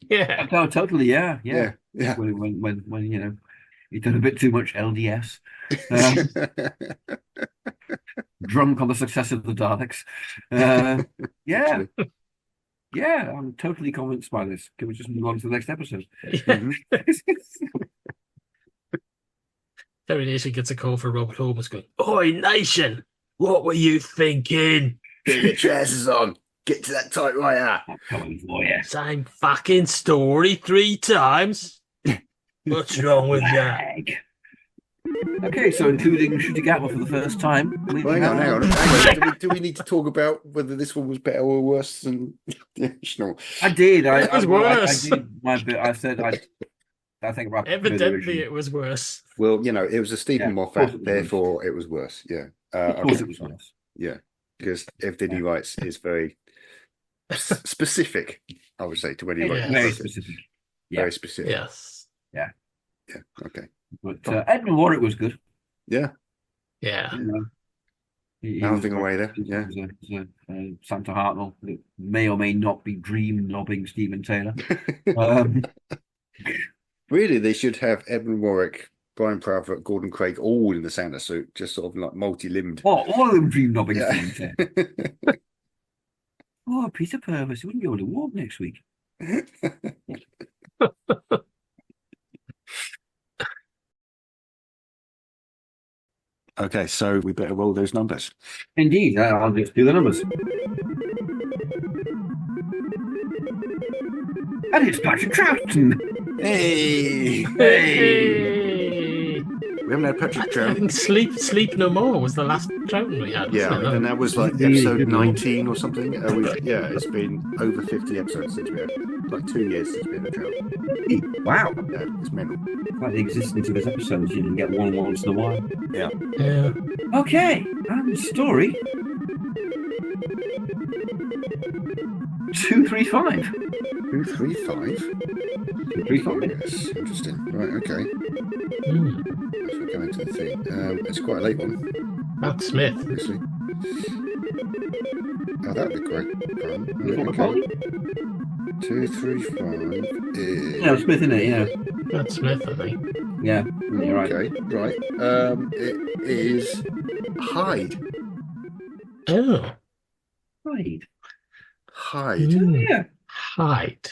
Yeah. Oh, totally. Yeah. Yeah. When you've done a bit too much LDS, drunk on the success of the Daleks. Yeah. Yeah, I'm totally convinced by this. Can we just move on to the next episode? Yeah. Terry Nation gets a call for Robert Holmes going, "Oi, Nation, what were you thinking? Get your trousers on. Get to that typewriter. Come on, boy. Same fucking story 3 times? What's wrong with that?" Okay, so including shooting Gatwa for the first time. Hang on. Do we need to talk about whether this one was better or worse than the original? I did. It was worse. I did my bit. I said I think about Evidently, it was worse. Well, it was a Stephen Yeah, Moffat, of course it was therefore it was worse. Yeah. Of course, it was worse. Yeah, because everything he writes is very specific, I would say, to when he writes. Yeah. Very specific. Very specific. Yes. Yeah. Okay. But Edmund Warwick was good. Yeah. Yeah. Mouthing away there. Yeah. Santa Hartnell. It may or may not be dream nobbing Stephen Taylor. Really, they should have Edmund Warwick, Brian Proudfoot, Gordon Craig, all in the Santa suit, just sort of like multi-limbed. Oh, all of them dream nobbing Yeah. Stephen Taylor. Oh, Peter Purvis, he wouldn't be able to walk next week. Okay, so we better roll those numbers. Indeed, I'll just do the numbers. And it's Patrick Troughton. Hey! Hey! We haven't had Patrick I Troughton. think Sleep No More was the last Troughton we had. Yeah, wasn't it? and that was like Really episode good 19 or something. It's been over 50 episodes since we had, like 2 years since we had a Troughton. Wow. Yeah, it's mental. Like the existence of his episodes, you can get one once in a while. Yeah. Yeah. Okay, and story 235. 235? 235. Yes, interesting. Right, okay. Mm. As we go into the thing. It's quite a late one, Matt Smith. obviously. Oh, that'd be great. What Okay. about 235 is... Yeah, Smith, isn't it? Yeah. Matt Smith, I think. Yeah, you're right. Okay, right. It is Hyde. Oh. Hyde. Hyde. Mm. Yeah. Hyde.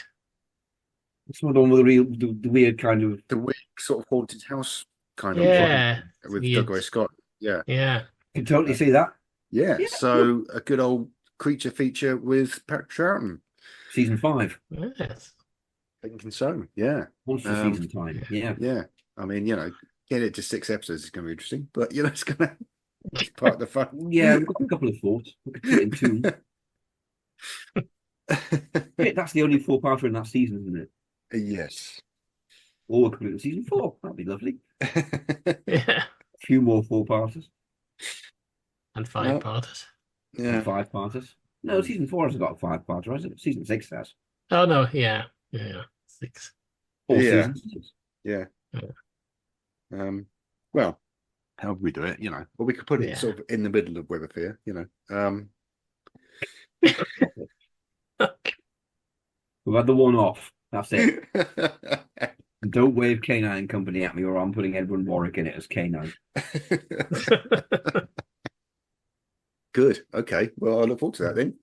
It's not the one with the weird kind of. The weird sort of haunted house kind of Yeah. one with Weird. Douglas Scott. Yeah. Yeah. You can totally see that. Yeah. Yeah. So a good old creature feature with Patrick Troughton. Season 5. Yes. Thinking so, yeah. Once a season time, yeah. Yeah. I mean, get it to 6 episodes is going to be interesting, but it's part of the fun. Yeah, we've got a couple of thoughts. We could put it in 2. Yeah, that's the only 4-parter in that season, isn't it? Yes. Or we could put it in season 4. That'd be lovely. Yeah. A few more 4-parters. And 5-parters. Yeah. And 5-parters. No, season 4 has got a 5-parter, hasn't it? Season 6 has. Oh no, yeah. 6. 4 Yeah. seasons. Yeah. Well, how would we do it? Or we could put it sort of in the middle of Web of Fear, We've had the one off. That's it. And don't wave K9 Company at me, or I'm putting Edward Warwick in it as K9. Good. Okay. Well, I look forward to that then.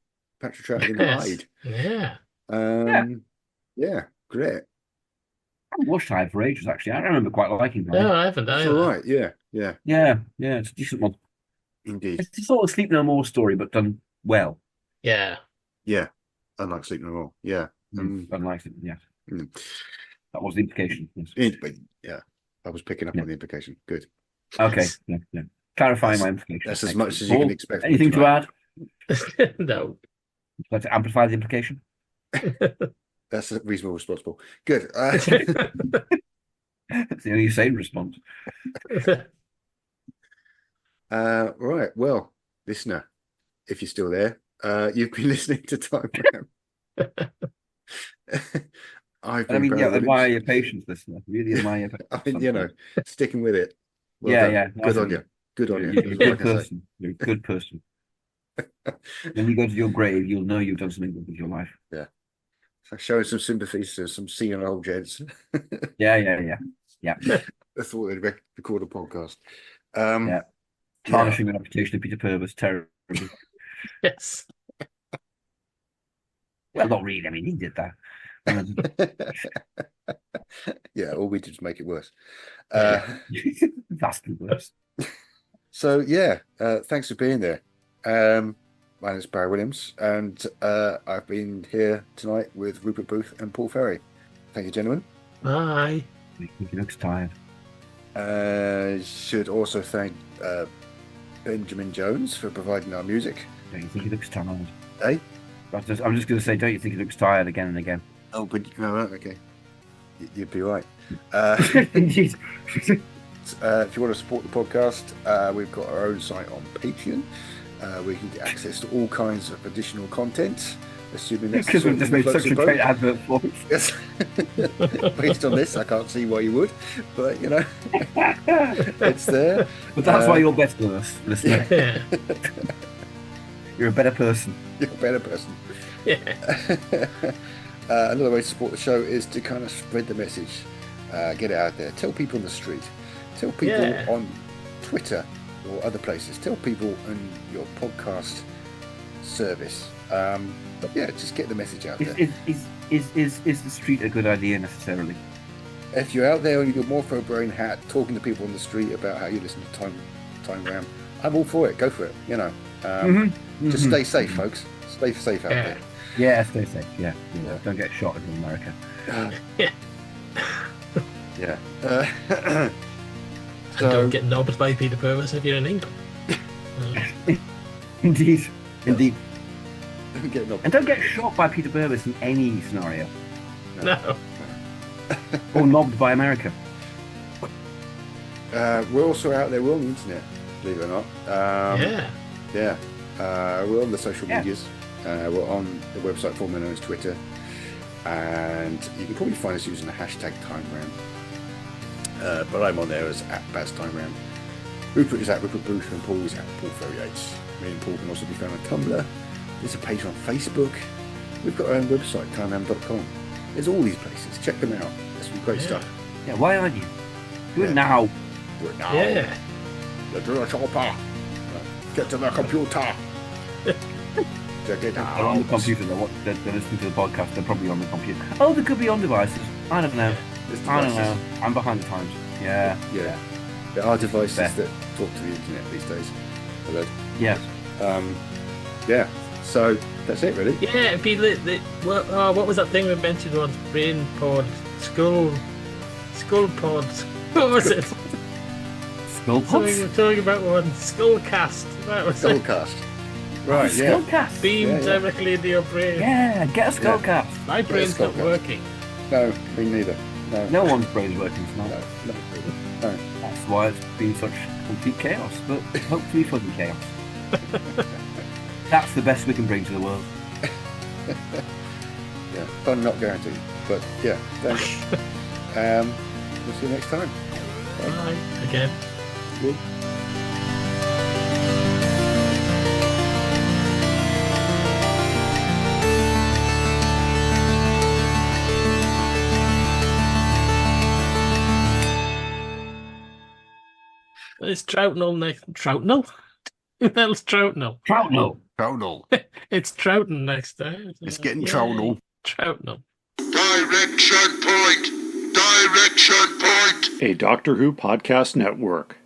Patrick Troughton in the Hyde. Yeah. Yeah. Great. I haven't watched Hyde for ages, actually. I remember quite liking Hyde. No, I haven't It's either. all right. Yeah. Yeah. Yeah, it's a decent one. Indeed. It's a sort of Sleep No More story, but done well. Yeah. Yeah. Unlike Sleep No More. Yeah. Unlike it, yeah. Mm. That was the implication. Yes. But yeah. I was picking up on the implication. Good. Okay. Yeah. Clarifying my implication. That's as much as you can expect. Anything to add? No. Would you like to amplify the implication? That's a reasonable responsible. Good. That's the only sane response. Right. Well, listener, if you're still there, you've been listening to Time Ram. Admire your patience, listener. Really admire your patience. I mean, sticking with it. Well done. Good on you. Good on you. You're a good person. You're a good person. When you go to your grave, you'll know you've done something good with your life. Yeah. So showing some sympathy to some senior old gents. Yeah. I thought they'd record a podcast. Tarnishing the reputation of Peter Purvis, terrible. Yes. Well, not really. I mean, he did that. Yeah, all we did was make it worse. Vastly worse. So, thanks for being there. My name is Barry Williams, and I've been here tonight with Rupert Booth and Paul Ferry. Thank you, gentlemen. Bye. He looks tired. Should also thank Benjamin Jones for providing our music. Don't you think he looks tired? Hey? I'm just going to say, don't you think he looks tired again and again? Oh, but okay. You'd be right. Indeed. If you want to support the podcast, we've got our own site on Patreon. We can get access to all kinds of additional content, assuming that's because we've just made such a great advert for it. Yes. Based on this, I can't see why you would, but it's there. But that's why you're better than us, listener. Yeah. You're a better person. You're a better person. Yeah. Another way to support the show is to kind of spread the message, get it out there, tell people on the street, tell people on Twitter or other places, tell people on your podcast service. Just get the message out there. Is the street a good idea necessarily? If you're out there in your morpho brain hat talking to people on the street about how you listen to Time Ram, I'm all for it. Go for it. Just stay safe, folks. Stay safe out there. Yeah, stay safe. Yeah. Don't get shot in America. Yeah. And don't get knobbed by Peter Purvis if you're in England. Indeed. Don't get knobbed. And don't get shot by Peter Purvis in any scenario. No. Or knobbed by America. We're also out there. We're on the internet, believe it or not. We're on the social medias. We're on the website formerly known as Twitter, and you can probably find us using the hashtag TimeRam. But I'm on there as @BazTimeRam. Rupert is @Rupert Booth, and Paul is @Paul38. Me and Paul can also be found on Tumblr. There's a page on Facebook. We've got our own website, timeram.com. There's all these places. Check them out. There's some great stuff. Yeah, why aren't you? Do it now. Do it now. Yeah. Get to the chopper. Get to the computer. Check it out. They're on the computer. They're listening to the podcast. They're probably on the computer. Oh, they could be on devices. I don't know. I don't know. I'm behind the times. Yeah. There are devices that talk to the internet these days. Hello. Yes. So that's it, really. Yeah, it'd be what was that thing we mentioned once? Brain pod, skull pods. What was it? Skull Something pods? we're talking about one. Skullcast. That was it. Skullcast. Right, yeah. Skullcast. Beamed directly into your brain. Yeah, get a Skullcast. My brain's not working. No, me neither. No one's brain's working tonight. No. That's why it's been such complete chaos, but hopefully fun chaos. That's the best we can bring to the world. Yeah, fun not guaranteed. But yeah, thanks. We'll see you next time. Bye. Again. Good. It's Troutnell next. Troutnell? Who the hell's Troutnell? Troutnell. It's Trouton next time. It's getting Troutnell. Troutnell. Direction point! Direction point! A Doctor Who podcast network.